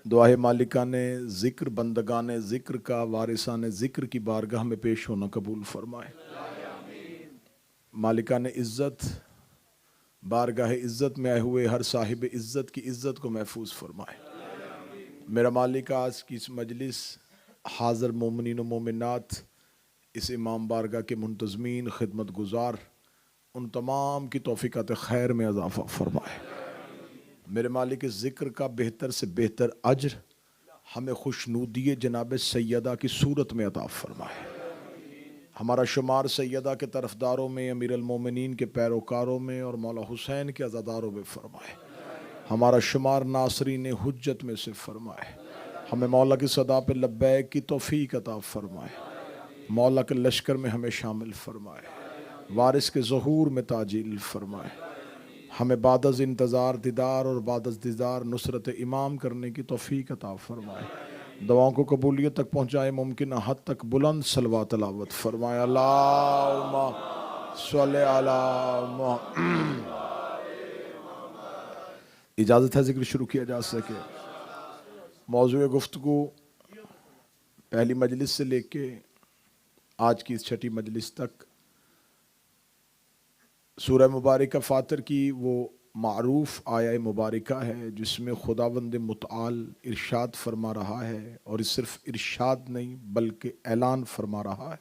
दुआए मालिकान ज़िक्र बंदगान ज़िक्र का वारिसान ज़िक्र की बारगाह में पेश होना कबूल फरमाए। मालिकान इज़्ज़त बारगाह इज़्ज़त में आए हुए हर साहिब इज़्ज़त की इज़्ज़त को महफूज फरमाए। मेरा मालिक आज की इस मजलिस हाज़र मोमिनीन व मोमिनात इस इमाम बारगाह के मुंतज़मीन खिदमत गुज़ार उन तमाम की तौफ़ीक़ात खैर में इज़ाफ़ा फरमाए। मेरे मालिक इस ज़िक्र का बेहतर से बेहतर अज्र हमें खुशनूदी जनाब सैयदा की सूरत में अता फरमाए। हमारा शुमार सैयदा के तरफदारों में, अमीर अल मोमिनीन के पैरोकारों में और मौला हुसैन के अज़ादारों में फरमाए। हमारा शुमार नासरीन हुज्जत में से फरमाए। हमें मौला की सदा पे लब्बैक की तौफ़ीक अता फरमाए। मौला के लश्कर में हमें शामिल फरमाए। वारिस के ज़हूर में ताजील फरमाए। हमें बादज़ इंतज़ार दीदार और बादज़ दीदार नुसरत इमाम करने की तौफ़ीक अता फरमाए। दुआओं को कबूलियत तक पहुँचाए, मुमकिन हद तक बुलंद सलवा तलावत फरमाए। अल्लाहुम्मा सल्लि अला मुहम्मद। इजाज़त है ज़िक्र शुरू किया जा सके। मौज़ूए गुफ्तगू पहली मजलिस से लेके आज की इस छठी मजलिस तक सूरह मुबारक फ़ातिर की वो मारूफ आया मुबारका है जिसमें खुदावंद मुतआल इरशाद फरमा रहा है, और सिर्फ इरशाद नहीं बल्कि ऐलान फरमा रहा है।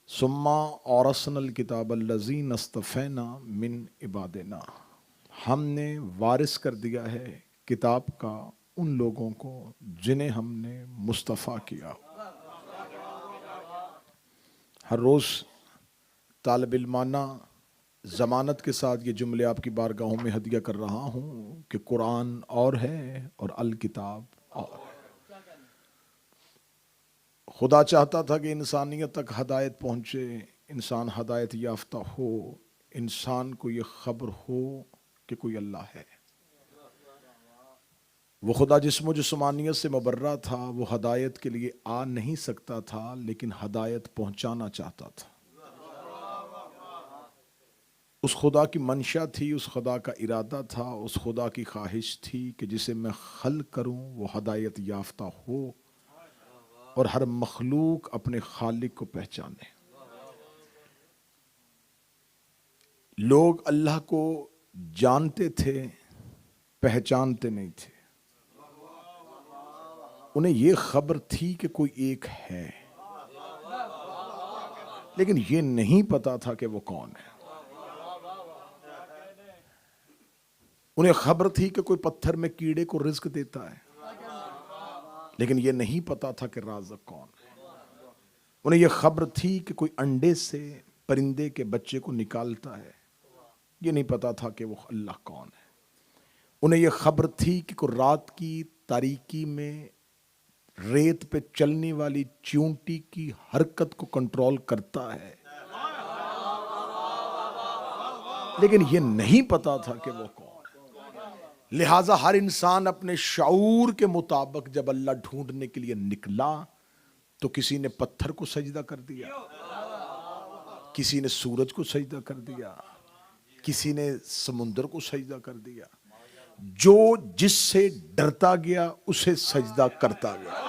सुम्मा औरसनल किताब अल्लज़ीन अस्तफ़ैना मिन इबादिना, हमने वारिस कर दिया है किताब का उन लोगों को जिन्हें हमने मुस्तफ़ा किया। हर रोज़ तालिब इल्माना ज़मानत के साथ ये जुमले आपकी बारगाहों में हदिया कर रहा हूँ कि कुरान और है और अल किताब और है। खुदा चाहता था कि इंसानियत तक हदायत पहुँचे, इंसान हदायत याफ्ता हो, इंसान को ये खबर हो कि कोई अल्लाह है। वो खुदा जिस्म जिस्मानियत से मुबर्रा था, वो हदायत के लिए आ नहीं सकता था, लेकिन हदायत पहुँचाना चाहता था। उस खुदा की मंशा थी, उस खुदा का इरादा था, उस खुदा की ख्वाहिश थी कि जिसे मैं खल करूं वो हदायत याफ्ता हो और हर मखलूक अपने खालिक को पहचाने। लोग अल्लाह को जानते थे, पहचानते नहीं थे। उन्हें यह खबर थी कि कोई एक है, लेकिन ये नहीं पता था कि वो कौन है। उन्हें खबर थी कि कोई पत्थर में कीड़े को रिज्क देता है, लेकिन यह नहीं पता था कि राज़िक कौन है। उन्हें यह खबर थी कि कोई अंडे से परिंदे के बच्चे को निकालता है, यह नहीं पता था कि वो अल्लाह कौन है। उन्हें यह खबर थी कि कोई रात की तारीकी में रेत पे चलने वाली चींटी की हरकत को कंट्रोल करता है, लेकिन यह नहीं पता था कि वो कौन है। लिहाजा हर इंसान अपने शऊर के मुताबिक जब अल्लाह ढूंढने के लिए निकला तो किसी ने पत्थर को सजदा कर दिया, किसी ने सूरज को सजदा कर दिया, किसी ने समुंदर को सजदा कर दिया। जो जिससे डरता गया उसे सजदा करता गया।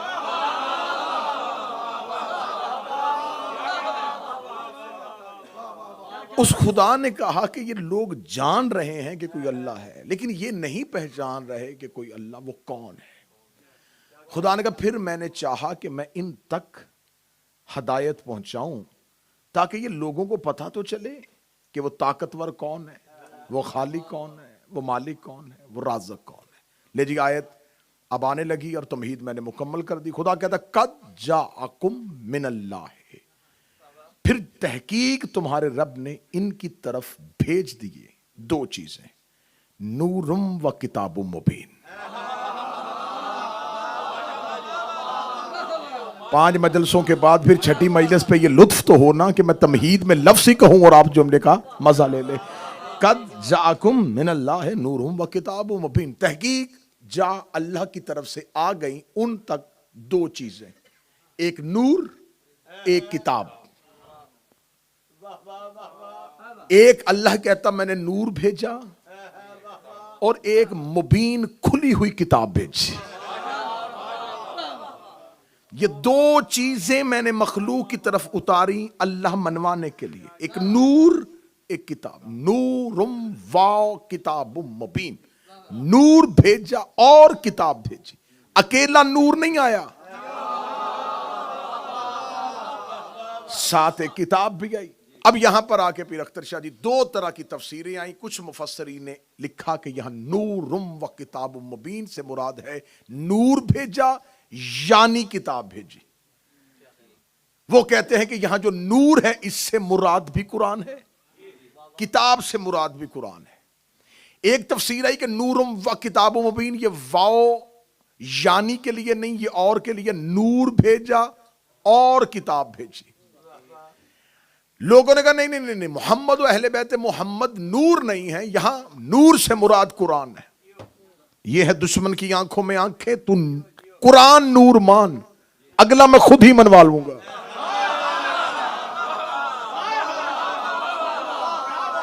उस खुदा ने कहा कि ये लोग जान रहे हैं कि कोई अल्लाह है, लेकिन ये नहीं पहचान रहे कि कोई अल्लाह वो कौन है। खुदा ने कहा फिर मैंने चाहा कि मैं इन तक हदायत पहुंचाऊं ताकि ये लोगों को पता तो चले कि वो ताकतवर कौन है, वो खालिक कौन है, वो मालिक कौन है, वो राज़िक कौन है। ले जी आयत अब आने लगी और तमहीद मैंने मुकम्मल कर दी। खुदा कहता कद जाअकुम मिनल्लाह, फिर तहकीक तुम्हारे रब ने इनकी तरफ भेज दिए दो चीजें, नूरुम व किताबुम मुबीन। 5 मजलसों के बाद फिर छठी मजलिस पे ये लुत्फ तो होना कि मैं तमहीद में लफ्ज़ ही कहूं और आप जुमले का मजा ले ले। कद जाकुम मिनल्लाह नूरुम व किताबुम मुबीन, तहकीक जा अल्लाह की तरफ से आ गई उन तक दो चीजें, एक नूर एक किताब। एक अल्लाह कहता मैंने नूर भेजा, और एक मुबीन खुली हुई किताब भेजी। ये दो चीजें मैंने मखलूक की तरफ उतारी अल्लाह मनवाने के लिए, एक नूर एक किताब। नूरुम वाओ किताबुम मुबीन, नूर भेजा और किताब भेजी। अकेला नूर नहीं आया, साथ एक किताब भी आई। अब यहां पर आके पीर अख्तर शाह जी दो तरह की तफसीरें आई। कुछ मुफस्सरीन ने लिखा कि यहां नूरुम व किताबुम मुबीन से मुराद है नूर भेजा यानी किताब भेजी। वो कहते हैं कि यहां जो नूर है इससे मुराद भी कुरान है, किताब से मुराद भी कुरान है। एक तफसीर आई कि नूरुम व किताबुम मुबीन, ये वाओ यानी के लिए नहीं, ये और के लिए, नूर भेजा और किताब भेजी। लोगों ने कहा नहीं नहीं नहीं, नहीं मोहम्मद व अहले बैत मोहम्मद नूर नहीं है, यहां नूर से मुराद कुरान है। यह है दुश्मन की आंखों में आंखें, तू कुरान नूर मान, अगला मैं खुद ही मनवा लूंगा।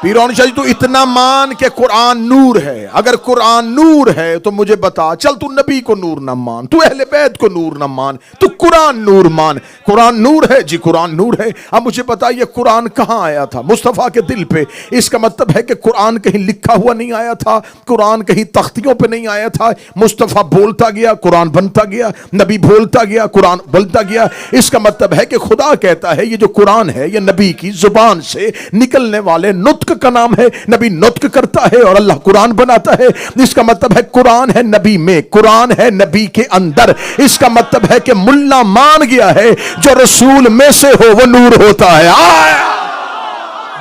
पीरौन शाह जी तू इतना मान के कुरान नूर है, अगर कुरान नूर है तो मुझे बता, चल तू नबी को नूर ना मान, तू अहले बैत को नूर ना मान, तू कुरान नूर मान। कुरान नूर है जी, कुरान नूर है। अब मुझे बता ये कुरान कहां आया था? मुस्तफा के दिल पे। इसका मतलब है कि कुरान कहीं लिखा हुआ नहीं आया था, कुरान कहीं तख्तियों पे नहीं आया था। मुस्तफा बोलता गया, कुरान बनता गया, नबी बोलता गया, कुरान बोलता गया। इसका मतलब है कि खुदा कहता है ये जो कुरान है ये नबी की जुबान से निकलने वाले नुत्क का नाम है, नबी नुत्क करता है और अल्लाह कुरान बनाता है। इसका मतलब है कुरान है नबी में, कुरान है नबी के अंदर। इसका मतलब है कि मुल्ला मान गया है जो रसूल में से हो वो नूर होता है।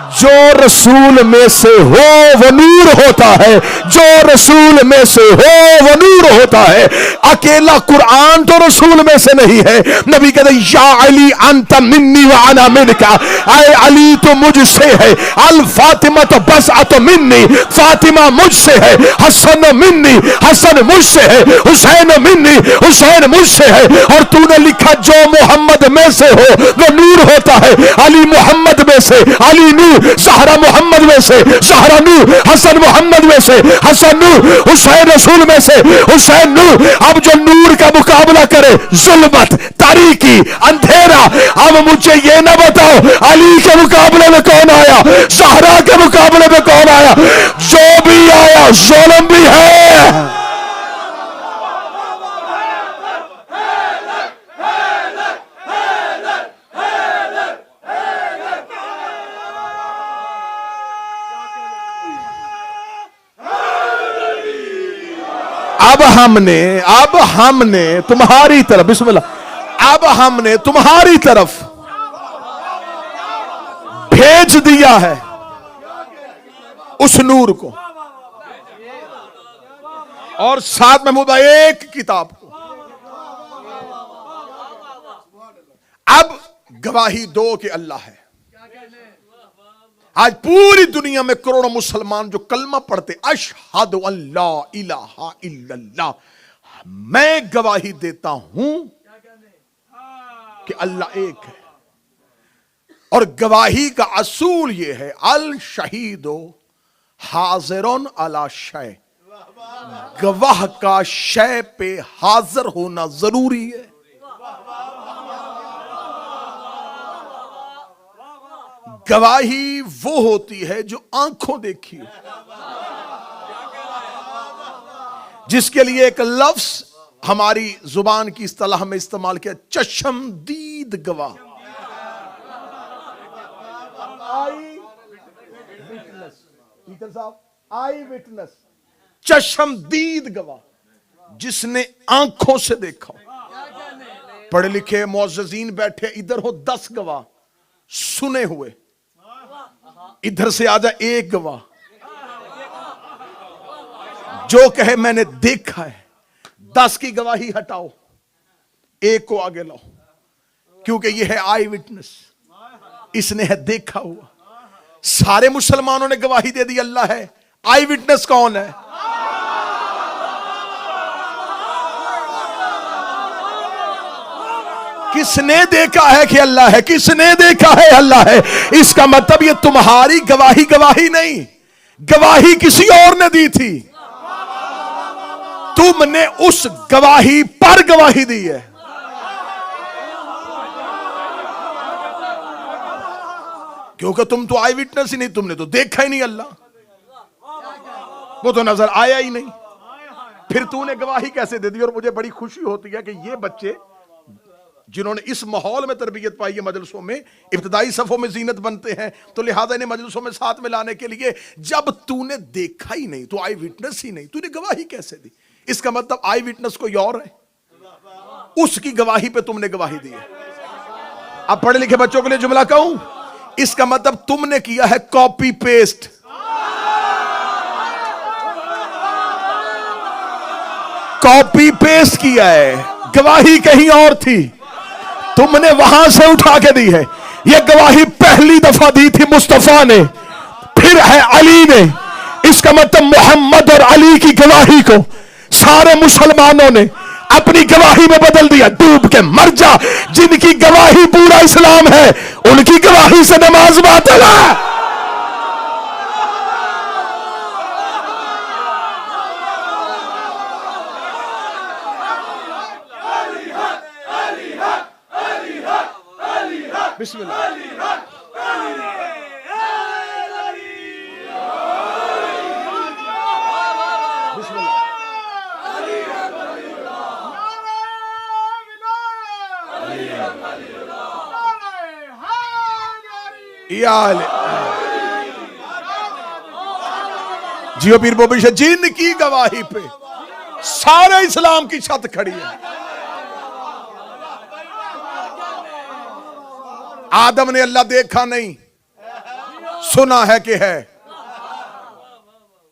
जो रसूल में से हो वो नूर होता है, जो रसूल में से हो वो नूर होता है। अकेला कुरान तो रसूल में से नहीं है। नबी कहते या अली अंत मिन्नी व अना मिनका, आए अली तो मुझसे है, अल फातिमा तो बस तो मिन्नी, फातिमा मुझसे है, हसन मिन्नी, हसन मुझसे है, हुसैन मिन्नी, हुसैन मुझसे है। और तूने लिखा जो मोहम्मद में से हो वो नूर होता है, अली मोहम्मद में से, अली नूर, ज़हरा मोहम्मद में से, ज़हरा नूर, हसन मोहम्मद में से, हसन नूर, हुसैन रसूल में से, हुसैन नूर। अब जो नूर का मुकाबला करे जुल्मत, तारीकी, अंधेरा, अब मुझे ये ना बताओ अली के मुकाबले में कौन आया, ज़हरा के मुकाबले में कौन आया? जो भी आया जुल्म भी है। अब हमने तुम्हारी तरफ, बिस्मिल्लाह, अब हमने तुम्हारी तरफ भेज दिया है उस नूर को और साथ में मुदा एक किताब को। अब गवाही दो कि अल्लाह है। आज पूरी दुनिया में करोड़ों मुसलमान जो कलमा पढ़ते अशहदु अल्ला इलाहा इल्लल्लाह, मैं गवाही देता हूं कि अल्लाह एक है। और गवाही का असूल यह है अल शहीदो हाजिरुन अला शय, गवाह का शय पे हाजिर होना जरूरी है। गवाही वो होती है जो आंखों देखी, जिसके लिए एक लफ्ज हमारी जुबान की इस्तिलाह में इस्तेमाल किया, चश्मदीद गवाह। आई विटनेस, चश्मदीद गवाह, जिसने आंखों से देखा। पढ़े लिखे मुअज़्ज़िज़ीन बैठे इधर हो 10 गवाह सुने हुए, इधर से आ जाए एक गवाह जो कहे मैंने देखा है। 10 की गवाही हटाओ, एक को आगे लाओ, क्योंकि यह है आई विटनेस, इसने है देखा हुआ। सारे मुसलमानों ने गवाही दे दी अल्लाह है, आई विटनेस कौन है? किसने देखा है कि अल्लाह है? किसने देखा है अल्लाह है? इसका मतलब ये तुम्हारी गवाही गवाही नहीं, गवाही किसी और ने दी थी। तुमने उस गवाही पर गवाही दी है। क्योंकि तुम तो आई विटनेस ही नहीं, तुमने तो देखा ही नहीं अल्लाह, वो तो नजर आया ही नहीं, फिर तूने गवाही कैसे दे दी? और मुझे बड़ी खुशी होती है कि ये बच्चे जिन्होंने इस माहौल में तरबियत पाई है, मजलिसों में इब्तदाई सफों में जीनत बनते हैं, तो लिहाजा इन्हें मजलिसों में साथ में लाने के लिए, जब तूने देखा ही नहीं, तो आई विटनेस ही नहीं, तूने गवाही कैसे दी? इसका मतलब आई विटनेस कोई और है, उसकी गवाही पे तुमने गवाही दी है। अब पढ़े लिखे बच्चों के लिए जुमला कहूं, इसका मतलब तुमने किया है कॉपी पेस्ट। कॉपी पेस्ट किया है, गवाही कहीं और थी, तुमने वहां से उठा के दी है। यह गवाही पहली दफा दी थी मुस्तफा ने, फिर है अली ने। इसका मतलब मोहम्मद और अली की गवाही को सारे मुसलमानों ने अपनी गवाही में बदल दिया। डूब के मर जा, जिनकी गवाही पूरा इस्लाम है, उनकी गवाही से नमाज बातिल है। बिस्मिल्लाह। जियो पीर बोबी शाह, जिनकी गवाही पे सारे इस्लाम की छत खड़ी है। आदम ने अल्लाह देखा नहीं, सुना है कि है।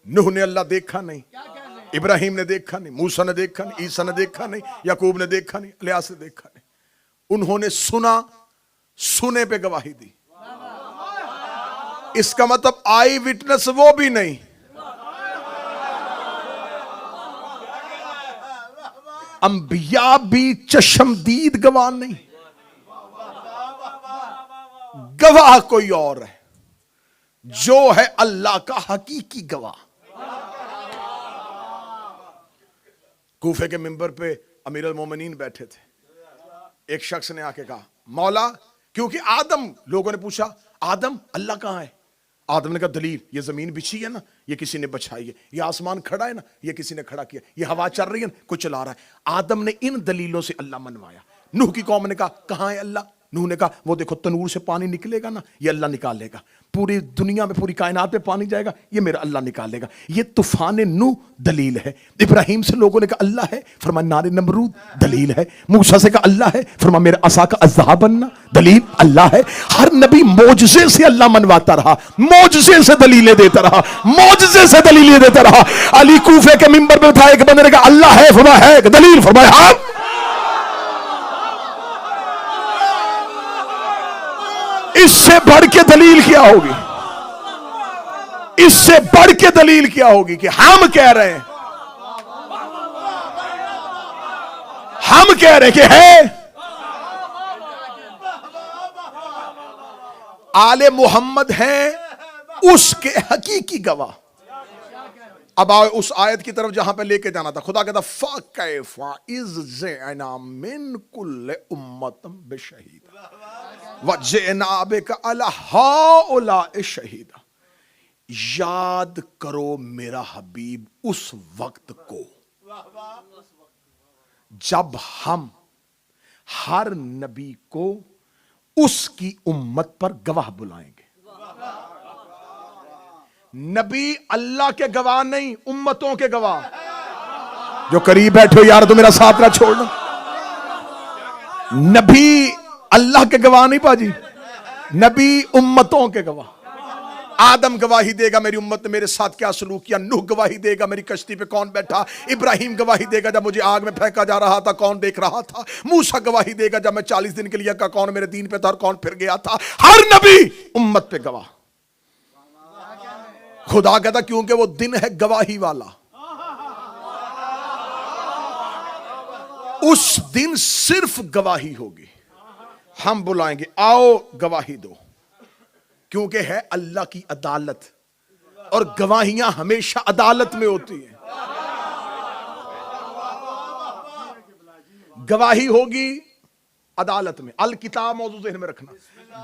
नूह ने अल्लाह देखा नहीं, इब्राहिम ने देखा नहीं, मूसा ने देखा नहीं, ईसा ने देखा नहीं, याकूब ने देखा नहीं, इलियास ने देखा नहीं। उन्होंने सुना, सुने पे गवाही दी। इसका मतलब आई विटनेस वो भी नहीं, अंबिया भी चश्मदीद गवाह नहीं, गवाह कोई और है, जो है अल्लाह का हकीकी गवाह। कूफे के मिंबर पे अमीरुल मोमिनीन बैठे थे, एक शख्स ने आके कहा, मौला, क्योंकि आदम, लोगों ने पूछा आदम अल्लाह कहां है? आदम ने कहा दलील, ये जमीन बिछी है ना, ये किसी ने बिछाई है, ये आसमान खड़ा है ना, ये किसी ने खड़ा किया, ये हवा चल रही है ना, कोई चला रहा है। आदम ने इन दलीलों से अल्लाह मनवाया। नूह की कौम ने कहा कहां है अल्लाह? नूह ने कहा वो देखो तनूर से पानी निकलेगा ना, ये अल्लाह निकालेगा, पूरी दुनिया में पूरी कायनात में पानी जाएगा, ये मेरा अल्लाह निकालेगा। ये तूफान नूह दलील है। इब्राहिम से लोगों ने कहा अल्लाह है, फरमाया नारे नमरूद दलील है। मूसा से कहा अल्लाह है, फरमाया मेरा असा का अज़्ज़ा बनना दलील अल्लाह है। हर नबी मौजज़े से अल्लाह मनवाता रहा, मौजज़े से दलीलें देता रहा, मौजज़े से दलीलें देता रहा। अली कूफे के मिंबर पे था, एक बंदे ने कहा अल्लाह है, फरमाया है दलील, फरमाया हाँ। इससे बढ़ के दलील क्या होगी? इससे बढ़ के दलील क्या होगी कि हम कह रहे हैं, हम कह रहे हैं कि है आले मोहम्मद है उसके हकीकी गवाह। अब आओ उस आयत की तरफ जहां पे लेके जाना था। खुदा कहता फ़कैफ़ा इज़ ज़अना मिन कुल्लि उम्मतिन बिशहीद वजअना बिका अला हाउलाइ शहीदा। याद करो मेरा हबीब उस वक्त को जब हम हर नबी को उसकी उम्मत पर गवाह बुलाएंगे। नबी अल्लाह के गवाह नहीं, उम्मतों के गवाह। जो करीब बैठे हो यार तो मेरा साथ ना छोड़ना। नबी अल्लाह के गवाह नहीं पाजी, नबी उम्मतों के गवाह। आदम गवाही देगा मेरी उम्मत ने मेरे साथ क्या सलूक किया, नूह गवाही देगा मेरी कश्ती पे कौन बैठा, इब्राहिम गवाही देगा जब मुझे आग में फेंका जा रहा था कौन देख रहा था, मूसा गवाही देगा जब मैं 40 दिन के लिए का कौन मेरे दीन पे था और कौन फिर गया था। हर नबी उम्मत पे गवाह। खुदा कहता क्योंकि वो दिन है गवाही वाला। उस दिन सिर्फ गवाही होगी। हम बुलाएंगे आओ गवाही दो, क्योंकि है अल्लाह की अदालत और गवाहियां हमेशा अदालत में होती हैं। गवाही होगी अदालत में, अल किताब मौजूद ज़हन में रखना।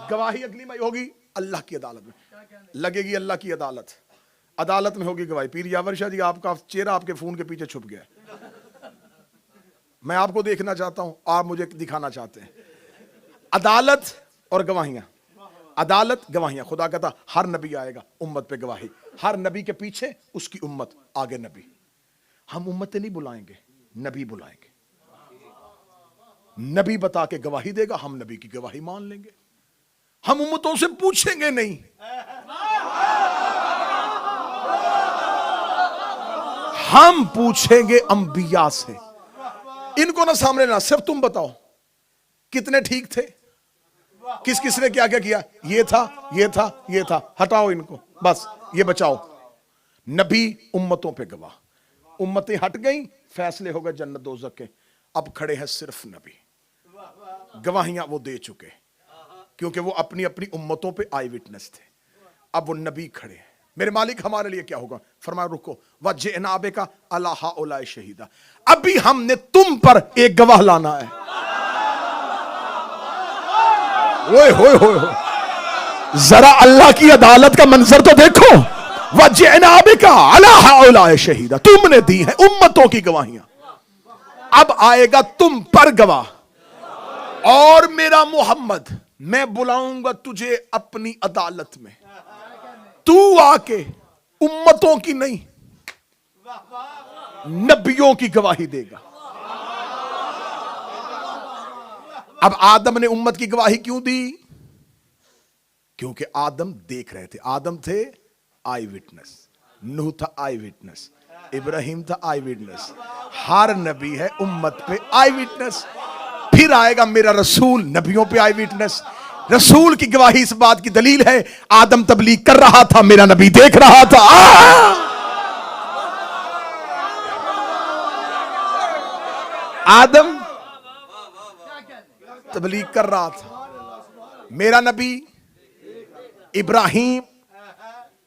गवाही अगली में होगी अल्लाह की अदालत में, लगेगी अल्लाह की अदालत, अदालत में होगी गवाही। पीर यावर शाह जी, आपका चेहरा आपके फोन के पीछे छुप गया, मैं आपको देखना चाहता हूं, आप मुझे दिखाना चाहते हैं। अदालत और गवाहियां, अदालत गवाहियां। खुदा कहता हर नबी आएगा, उम्मत पे गवाही, हर नबी के पीछे उसकी उम्मत, आगे नबी। हम उम्मतें नहीं बुलाएंगे, नबी बुलाएंगे। नबी बता के गवाही देगा, हम नबी की गवाही मान लेंगे। हम उम्मतों से पूछेंगे नहीं, हम पूछेंगे अंबिया से। इनको ना सामने ना, सिर्फ तुम बताओ कितने ठीक थे, किस किस ने क्या क्या किया, ये था ये था ये था, हटाओ इनको, बस ये बचाओ। नबी उम्मतों पे गवाह, उम्मतें हट गई, फैसले हो गए जन्नत दोज़ख के। अब खड़े हैं सिर्फ नबी, गवाहियां वो दे चुके, क्योंकि वो अपनी अपनी उम्मतों पे आई विटनेस थे। अब वो नबी खड़े हैं। मेरे मालिक हमारे लिए क्या होगा? फरमाया रुको, वज्जनाबे का अला हाउलाए शहीदा, अभी हमने तुम पर एक गवाह लाना है। ओए होए होए होए, जरा अल्लाह की अदालत का मंजर तो देखो। वज्जनाबे का अला हाउलाए शहीदा, तुमने दी है उम्मतों की गवाहियां, अब आएगा तुम पर गवाह। और मेरा मोहम्मद, मैं बुलाऊंगा तुझे अपनी अदालत में, तू आके उम्मतों की नहीं नबियों की गवाही देगा। अब आदम ने उम्मत की गवाही क्यों दी? क्योंकि आदम देख रहे थे। आदम थे आई विटनेस, नूह था आई विटनेस, इब्राहिम था आई विटनेस। हर नबी है उम्मत पे आई विटनेस। फिर आएगा मेरा रसूल, नबियों पे आई विटनेस। रसूल की गवाही इस बात की दलील है, आदम तबलीग कर रहा था, मेरा नबी देख रहा था। आदम तबलीग कर रहा था, मेरा नबी इब्राहिम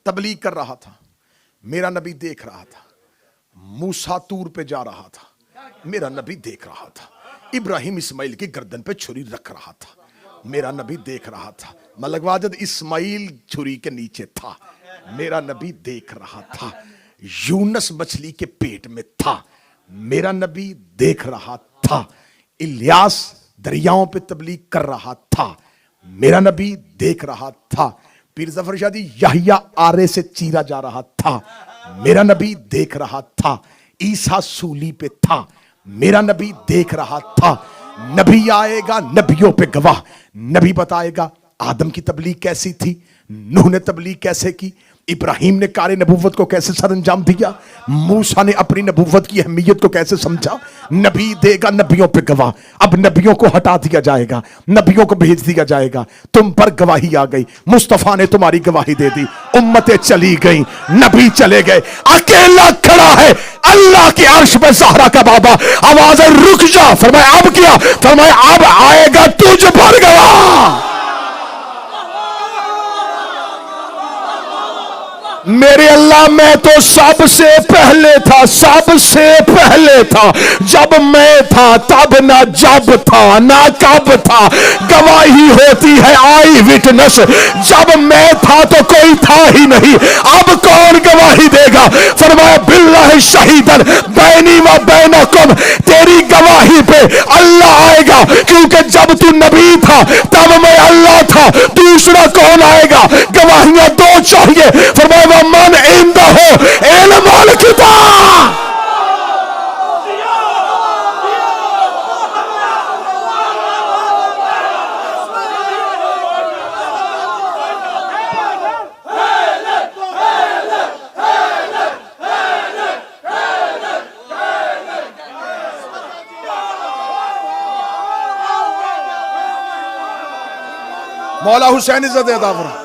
तबलीग कर रहा था, मेरा नबी देख रहा था। मूसा तूर पे जा रहा था, मेरा नबी देख रहा था। इब्राहिम इस्माइल की गर्दन पे छुरी रख रहा था, मेरा नबी देख रहा था। मलक वाजिद इस्माइल छुरी के नीचे था, मेरा नबी देख रहा था। यूनस मछली के पेट में था, मेरा नबी देख रहा था। इलियास दरियाओं पे तबलीग कर रहा था, मेरा नबी देख रहा था। पीर जफर शादी यहिया आरे से चीरा जा रहा था, मेरा नबी देख रहा था। ईसा सूली पे था, मेरा नबी देख रहा था। नबी आएगा नबियों पे गवाह, नबी बताएगा आदम की तबलीग कैसी थी, नूह ने तबलीग कैसे की, इब्राहिम ने कार नबूवत को कैसे सरंजाम दिया, मूसा ने अपनी नबूवत की अहमियत को कैसे समझा। नबी देगा नबियों पे गवाह। अब नबियों को हटा दिया जाएगा, नबियों को भेज दिया जाएगा। तुम पर गवाही आ गई, मुस्तफा ने तुम्हारी गवाही दे दी, उम्मतें चली गई, नबी चले गए, अकेला खड़ा है अल्लाह के अर्श पे ज़हरा का बाबा। आवाज रुक जा, फरमाया अब क्या? फरमाया अब आएगा तुझ पर गवाह। मेरे अल्लाह, मैं तो सबसे पहले था, सबसे पहले था। जब मैं था तब ना जब था ना कब था, गवाही होती है आई विटनेस। जब मैं था तो कोई था ही नहीं, अब कौन गवाही देगा? फरमाया बिल्लाह शहीदन बैनी व बैनकुम, तेरी गवाही पे अल्लाह आएगा, क्योंकि जब तू नबी था तब मैं अल्लाह था, दूसरा कौन आएगा? गवाहियां दो चाहिए। फरमाया मन इंदा हो इल्मुल किताब। मौला हुसैन इज्जत अता फरमा।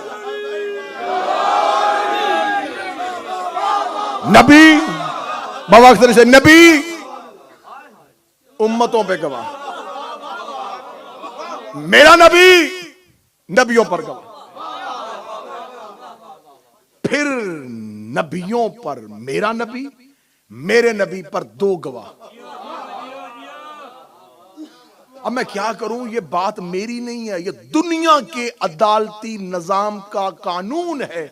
नबी बवक्त से नबी उम्मतों पे गवाह, मेरा नबी नबियों पर गवाह। फिर नबियों पर मेरा नबी, मेरे नबी पर दो गवाह। अब मैं क्या करूं, ये बात मेरी नहीं है, ये दुनिया के अदालती निजाम का कानून है।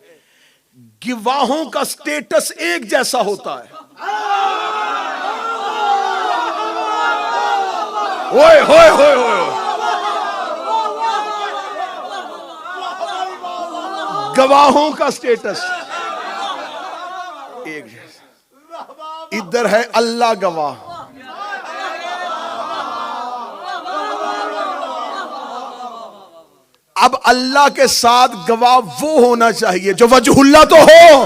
गवाहों का स्टेटस एक जैसा होता है। ओए होए होए होए, गवाहों का स्टेटस एक जैसा। इधर है अल्लाह गवाह, अब अल्लाह के साथ गवाह वो होना चाहिए जो वजहुल्लाह तो हो।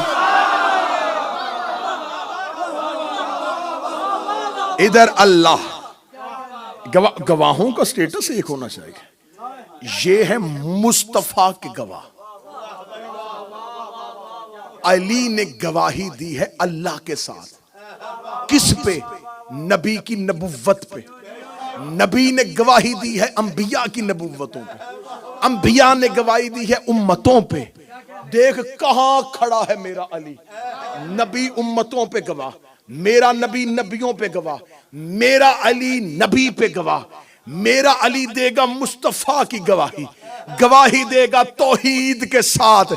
इधर अल्लाह, गवाहों का स्टेटस एक होना चाहिए। ये है मुस्तफा के गवाह। अली ने गवाही दी है अल्लाह के साथ, किस पे? नबी की नबुव्वत पे। नबी ने गवाही दी है अंबिया की नबुव्वतों पे, अंबिया ने गवाही दी है उम्मतों पे। देख कहां खड़ा है मेरा अली, नबी उम्मतों पे गवाह, मेरा नबी नबियों पे गवाह, मेरा अली नबी पे गवाह। मेरा अली देगा मुस्तफा की गवाही, गवाही देगा तौहीद के साथ।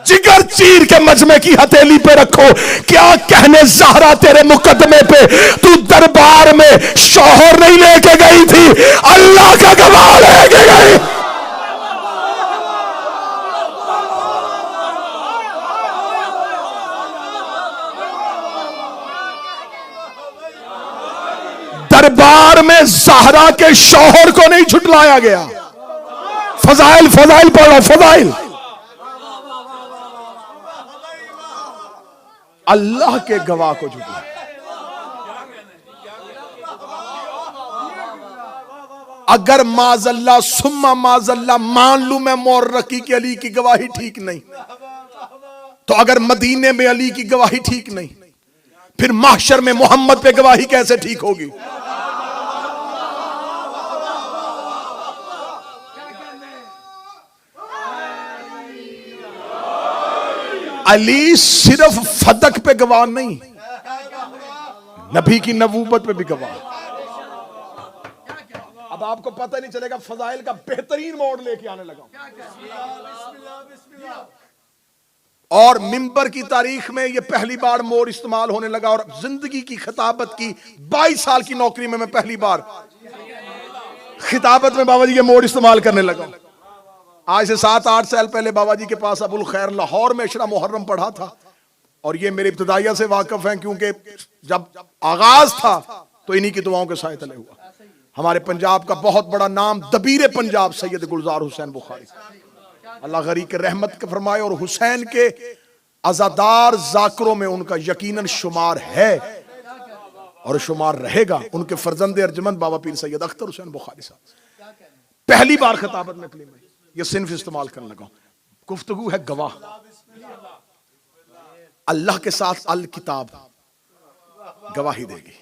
जिगर चीर के मजमे की हथेली पे रखो, क्या कहने ज़हरा तेरे मुकदमे पे। तू दरबार में शौहर नहीं लेके गई थी, अल्लाह का गवाह लेके गई। दरबार में ज़हरा के शौहर को नहीं झुटलाया गया। फजाइल फजाइल पढ़ो, फजाइल। अल्लाह के गवाह को झुटलाया। अगर माजल्ला सुम्मा माजल्ला मान लू मैं मोरक्की की अली की गवाही ठीक नहीं, तो अगर मदीने में अली की गवाही ठीक नहीं, फिर महशर में मोहम्मद पे गवाही कैसे ठीक होगी? अली सिर्फ फदक पे गवाह नहीं, नबी की नबूवत पे भी गवाह। अब आपको पता नहीं चलेगा, फजाइल का बेहतरीन मोड़ लेके आने लगा। और मिंबर की तारीख में ये पहली बार मोड़ इस्तेमाल होने लगा। और जिंदगी की खिताबत की 22 साल की नौकरी में मैं पहली बार खिताबत में बाबा जी ये मोड़ इस्तेमाल करने लगा। आज से 7-8 साल पहले बाबा जी के पास अबुल खैर लाहौर में अशरा मुहर्रम पढ़ा था, और ये मेरे इब्तिदाइया से वाकिफ हैं, क्योंकि जब आगाज था तो इन्हीं की दुआओं के साए तले हुआ। हमारे पंजाब का बहुत बड़ा नाम दबीर पंजाब सैयद गुलजार हुसैन बुखारी, अल्लाह गरीक के रहमत के फरमाए। और हुसैन के अज़ादार जाकरों में उनका यकीनन शुमार है और शुमार रहेगा। उनके फर्जंद अर्जमंद बाबा पीर सैयद अख्तर हुसैन बुखारी साहब पहली बार खिताबत में कलीम ये सिन्फ इस्तेमाल करने लगा। गुफ्तगू है गवाह, अल्लाह के साथ अल किताब गवाही देगी।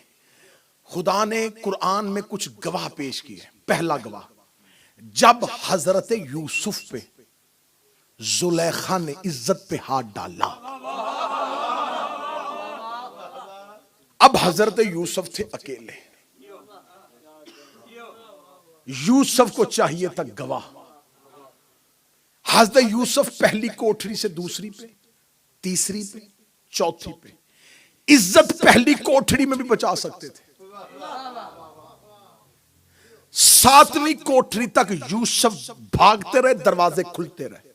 खुदा ने कुरान में कुछ गवाह पेश किए। पहला गवाह, जब हजरत यूसुफ पे जुलेखा ने इज्जत पे हाथ डाला। अब हजरत यूसुफ थे अकेले, यूसुफ को चाहिए था गवाह। हजरत यूसुफ पहली कोठरी से दूसरी पे, तीसरी पे, चौथी पे, इज्जत पहली कोठरी में भी बचा सकते थे। 7वीं कोठरी तक यूसुफ भागते रहे, दरवाजे खुलते रहे।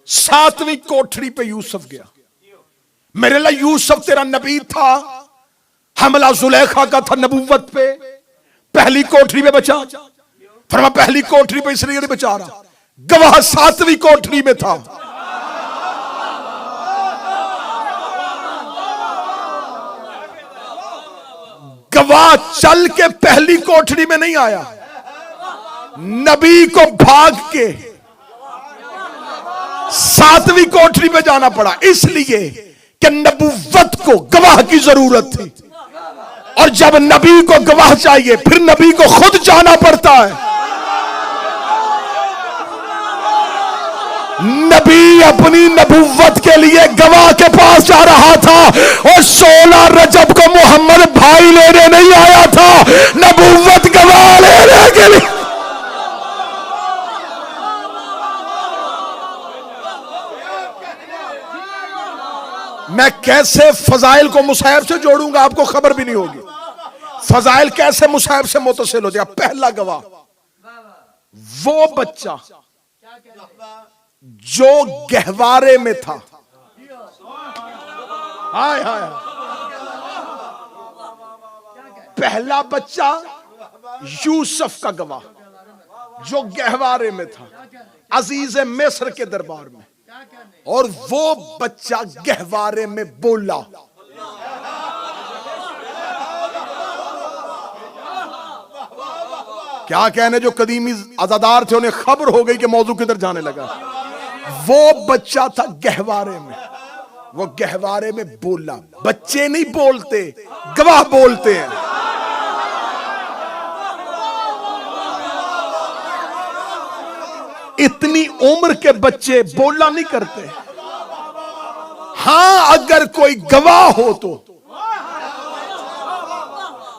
7वीं कोठरी पे यूसुफ गया। मेरे लिए यूसुफ तेरा नबी था, हमला जुलेखा का था नबूवत पे। पहली कोठरी में बचा, फरमा पहली कोठरी पे इसलिए नहीं बचा रहा, गवाह 7वीं कोठरी में था। गवाह चल के पहली कोठरी में नहीं आया, नबी को भाग के 7वीं कोठरी में जाना पड़ा, इसलिए कि नबूवत को गवाह की जरूरत थी। और जब नबी को गवाह चाहिए, फिर नबी को खुद जाना पड़ता है। नबी अपनी नबूवत के लिए गवाह के पास जा रहा था, और 16 रजब को मोहम्मद भाई लेने नहीं आया था, नबूवत गवाह लेने मैं कैसे फजाइल को मुसाहिब से जोड़ूंगा, आपको खबर भी नहीं होगी। फजाइल कैसे मुसाहिब से मुतसिल हो जाएगा। पहला गवाह वो बच्चा जो गहवारे में था। हाय हाय, पहला बच्चा यूसुफ का गवाह जो गहवारे में था, अजीज मिस्र के दरबार में, और वो बच्चा गहवारे में बोला। क्या कहने, जो कदीमी अज़ादार थे उन्हें खबर हो गई कि मौजू किधर जाने लगा। वो बच्चा था गहवारे में, वो गहवारे में बोला। बच्चे नहीं बोलते, गवाह बोलते हैं। इतनी उम्र के बच्चे बोला नहीं करते। हां, अगर कोई गवाह हो तो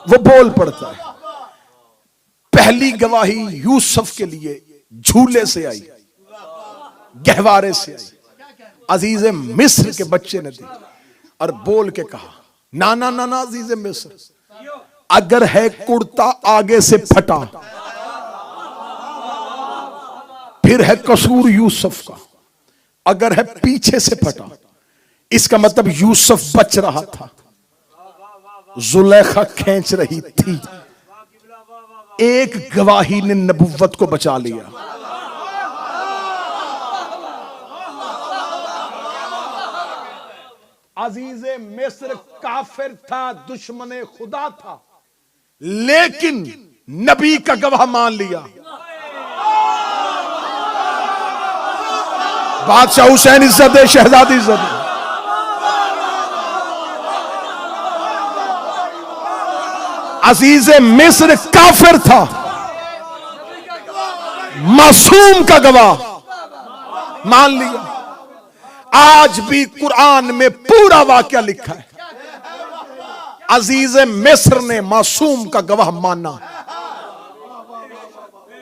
वो बोल पड़ता है। पहली गवाही यूसुफ के लिए झूले से आई, गहवारे से आई। अजीज मिस्र के बच्चे ने दी और बोल के कहा, ना ना ना ना अजीज मिस्र, अगर है कुर्ता आगे से फटा फिर है कसूर यूसुफ का, अगर है पीछे से फटा इसका मतलब यूसुफ बच रहा था, जुलेखा खींच रही थी। एक गवाही ने नबुव्वत को बचा लिया। अजीजे मिस्र काफिर था, दुश्मने खुदा था, लेकिन नबी का गवाह मान लिया। बादशाह हुसैन इज्जत है, शहजादी इज्जत है। अजीजे मिस्र काफिर था, मासूम का गवाह मान लिया। आज भी कुरान में पूरा वाकया लिखा है। अजीजे मिस्र ने मासूम का गवाह माना,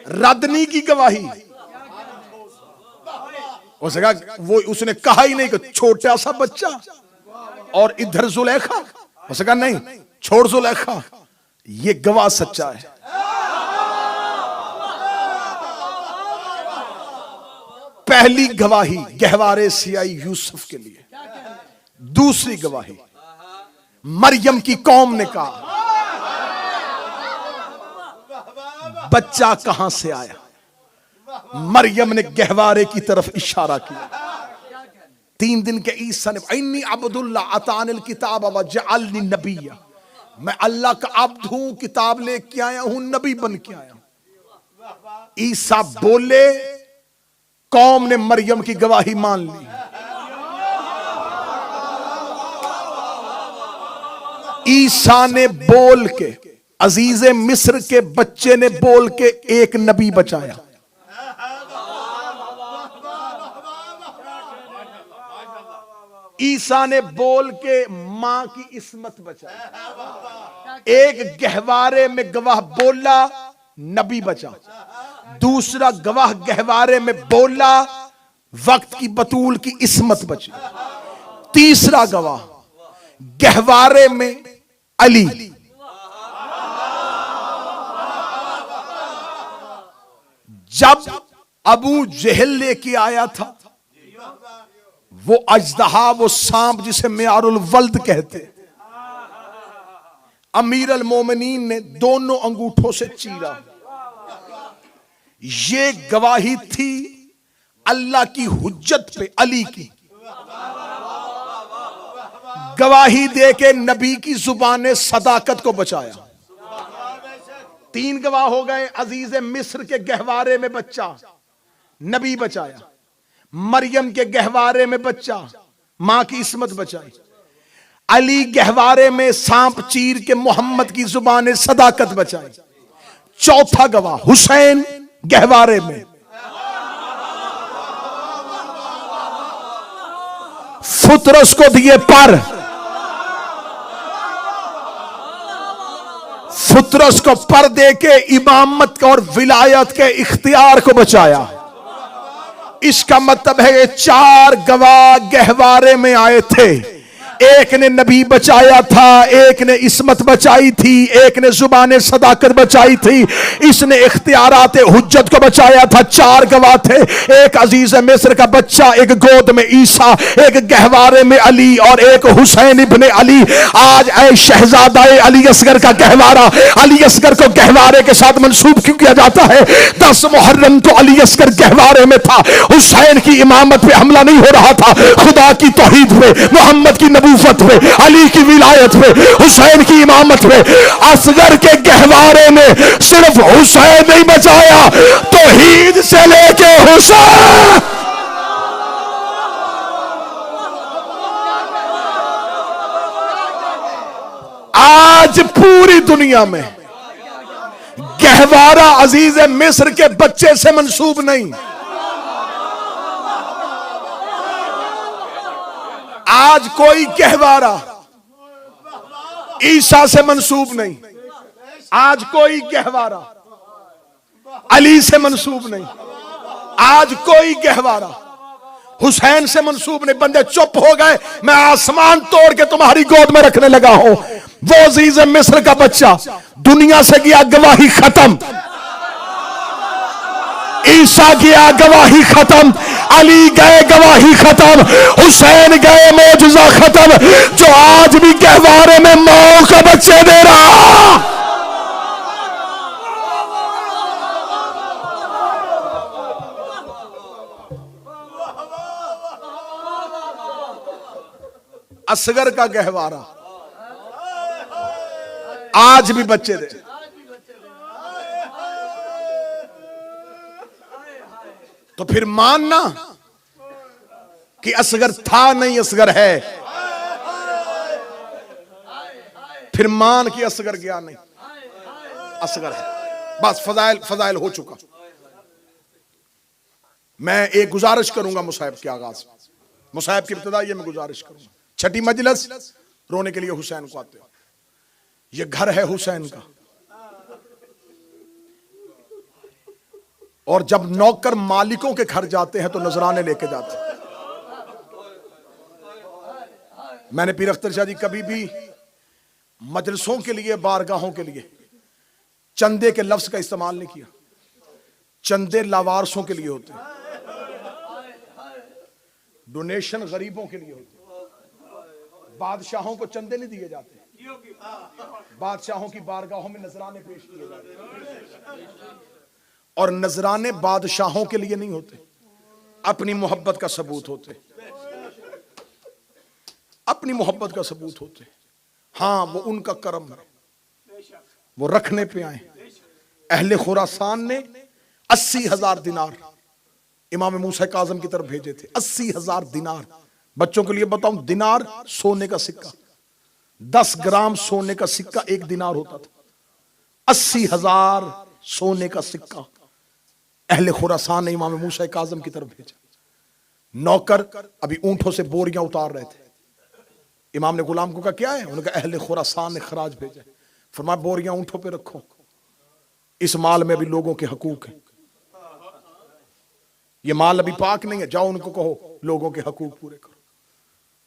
रदनी की गवाही। उसने कहा ही नहीं कि छोटा सा बच्चा और इधर जुलेखा। उसने कहा नहीं, छोड़ जुलेखा, ये गवाह सच्चा है। पहली गवाही गहवारे से आई यूसुफ के लिए। दूसरी गवाही मरियम की कौम ने कहा, बच्चा कहां से आया। मरियम ने गहवारे की तरफ इशारा किया। 3 दिन के ईसा ने, इन्नी अब्दुल्लाह अतानिल किताब व जअलनी नबिय्या, मैं अल्लाह का अब्द हूं, किताब लेके आया हूं, नबी बन के आया हूं। ईसा बोले, कौम ने मरियम की गवाही मान ली। ईसा ने बोल के, अजीजे मिस्र के बच्चे ने बोल के एक नबी बचाया। ईसा ने बोल के मां की इस्मत बचाई। एक गहवारे में गवाह बोला, नबी बचा। दूसरा गवाह गहवारे में बोला, वक्त की बतूल की इस्मत बची। तीसरा गवाह गहवारे में अली। जब अबू जहल लेके आया था वो अजदहा, वो सांप जिसे मियारुल वल्द कहते, अमीर अल मोमिनीन ने दोनों अंगूठों से चीरा। ये गवाही थी अल्लाह की हुज्जत पे अली की। गवाही दे के नबी की जुबान सदाकत को बचाया। 3 गवाह हो गए। अजीज मिस्र के गहवारे में बच्चा, नबी बचाया। मरियम के गहवारे में बच्चा, मां की इस्मत बचाई। अली गहवारे में सांप चीर के मोहम्मद की जुबान सदाकत बचाई। चौथा गवाह हुसैन गहवारे में। फुतरस को दिए पर, फुतरस को पर दे के इमामत और विलायत के इख्तियार को बचाया। इसका मतलब है ये 4 गवाह गहवारे में आए थे। एक ने नबी बचाया था, एक ने इस्मत बचाई थी, एक ने जुबान सदाकत बचाई थी, इसने इख्तियारात हुज्जत को बचाया था। 4 गवाह थे, एक अजीज मिस्र का बच्चा, एक गोद में ईसा, एक गहवारे में अली और एक हुसैन इब्ने अली। आज ऐ शहजादाए अली असगर का गहवारा, अली असगर को गहवारे के साथ मंसूब क्यों किया जाता है? 10 मुहर्रम तो अली असगर गहवारे में था। हुसैन की इमामत पे हमला नहीं हो रहा था, खुदा की तौहीद पे, मोहम्मद की नबूवत पे, अली की विलायत पे, हुसैन की इमामत पे। असगर के गहवारे में सिर्फ हुसैन नहीं बचाया, तौहीद से लेके हुसैन। आज पूरी दुनिया में गहवारा अजीज मिस्र के बच्चे से मंसूब नहीं, आज कोई गहवारा ईसा से मंसूब नहीं, आज कोई गहवारा अली से मंसूब नहीं, आज कोई गहवारा हुसैन से मंसूब नहीं। बंदे चुप हो गए, मैं आसमान तोड़ के तुम्हारी गोद में रखने लगा हूं। वो अजीज मिस्र का बच्चा दुनिया से गया, गवाही खत्म। ईसा गया, गवाही खत्म। अली गए, गवाही खत्म। हुसैन गए, मौजूजा खत्म। जो आज भी गहवारे में माओ का बच्चे दे रहा, असगर का गहवारा आज भी बच्चे दे। तो फिर मानना कि असगर था नहीं, असगर है। फिर मान कि असगर गया नहीं, असगर है। बस फजाइल हो चुका। मैं एक गुजारिश करूंगा मुसाहिब के आगाज, मुसाहिब की इब्तिदा ये मैं गुजारिश करूंगा। छठी मजलिस रोने के लिए हुसैन को आते हो, ये घर है हुसैन का। और जब नौकर मालिकों के घर जाते हैं तो नजराने लेके जाते हैं। मैंने पीर अख्तर शाह जी कभी भी मजलिसों के लिए, बारगाहों के लिए चंदे के लफ्ज का इस्तेमाल नहीं किया। चंदे लावारसों के लिए होते हैं, डोनेशन गरीबों के लिए होते हैं। बादशाहों को चंदे नहीं दिए जाते, बादशाहों की बारगाहों में नजराने पेश किए जाते। और नजराने बादशाहों के लिए नहीं होते, अपनी मोहब्बत का सबूत होते, अपनी मोहब्बत का सबूत होते। हाँ, वो उनका करम है, वो रखने पे आए। अहले खुरासान ने 80,000 दिनार इमाम मूसा काज़म की तरफ भेजे थे। 80,000 दिनार। बच्चों के लिए बताऊं, दिनार सोने का सिक्का, 10 ग्राम सोने का सिक्का 1 दिनार होता था। 80,000 सोने का सिक्का अहले खुरासान ने इमाम मूसा काज़म की तरफ भेजा। नौकर अभी ऊंटों से बोरियां उतार रहे थे। इमाम ने गुलाम को कहा क्या है? उन्होंने कहा अहले खुरासान ने खराज भेजा। फरमाया बोरियां ऊंटों पे रखो, इस माल में अभी लोगों के हकूक हैं, ये माल अभी पाक नहीं है, जाओ उनको कहो लोगों के हकूक पूरे करो।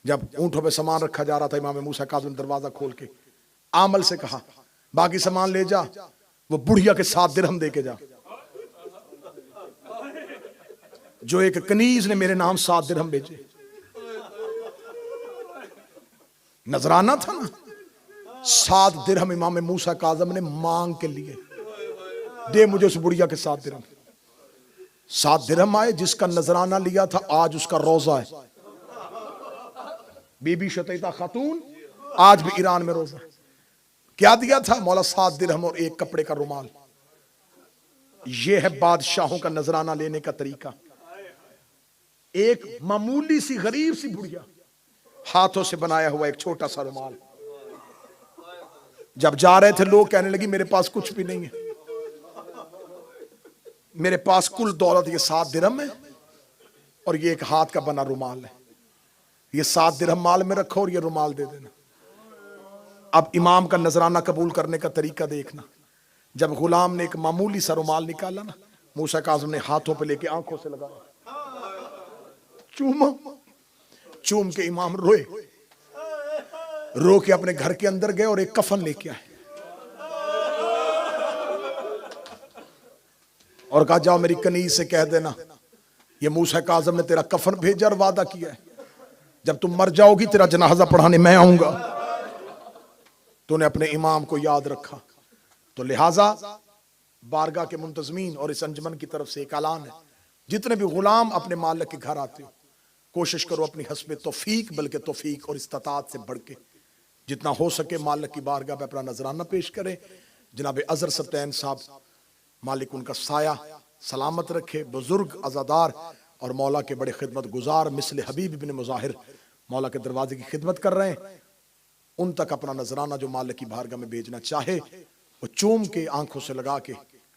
जब ऊंटों पे सामान रखा जा रहा था, इमाम मूसा काज़म ने दरवाजा खोल के आमल से कहा बाकी सामान ले जा, वो बुढ़िया के 7 दिरहम दे के जा। जो एक कनीज ने मेरे नाम 7 दिरहम भेजे, नजराना था ना। 7 दिरहम इमाम मूसा काज़म ने मांग के लिए, दे मुझे उस बुढ़िया के 7 दिरहम। 7 दिरहम आए, जिसका नजराना लिया था आज उसका रोजा है। बीबी शतैता खातून आज भी ईरान में रोजा है। क्या दिया था? मौला 7 दिरहम और एक कपड़े का रुमाल। यह है बादशाहों का नजराना लेने का तरीका। एक मामूली सी गरीब सी बुढ़िया, हाथों से बनाया हुआ एक छोटा सा रुमाल। जब जा रहे थे लोग कहने लगी मेरे पास कुछ भी नहीं है, मेरे पास कुल दौलत ये 7 दिरहम है और ये एक हाथ का बना रुमाल है, ये 7 दिरहम माल में रखो और ये रुमाल दे देना। अब इमाम का नजराना कबूल करने का तरीका देखना। जब गुलाम ने एक मामूली सा रुमाल निकाला ना, मूसा काज़म ने हाथों पे लेके आंखों से लगाया, चूमा, चूम के इमाम रोए। रो के अपने घर के अंदर गए और एक कफन लेके आए और कहा जाओ मेरी कनीज से कह देना ये मूसा काज़म ने तेरा कफन भेजा और वादा किया है जब तुम मर जाओगी तेरा जनाजा पढ़ाने मैं आऊंगा। तूने अपने इमाम को याद रखा। तो लिहाजा बारगाह के मुंतजमीन और इस अंजमन की तरफ से एक ऐलान है, जितने भी गुलाम अपने मालिक के घर आते हो कोशिश करो अपनी हस्ब तौफीक बल्कि तौफीक और इस्तात से बढ़ के जितना हो सके मालिक की बारगाह पे अपना नजराना पेश करें। जनाब अजहर सब्तैन साहब मालिक उनका साया सलामत रखे, बुजुर्ग अज़ादार और मौला के बड़े खिदमत गुजार मिसल हबीब इब्न मुज़ाहिर मौला के दरवाजे की खिदमत कर रहे हैं। उन तक अपना नजराना जो मालिक की बारगाह में भेजना चाहे वो चूम के आंखों से लगा के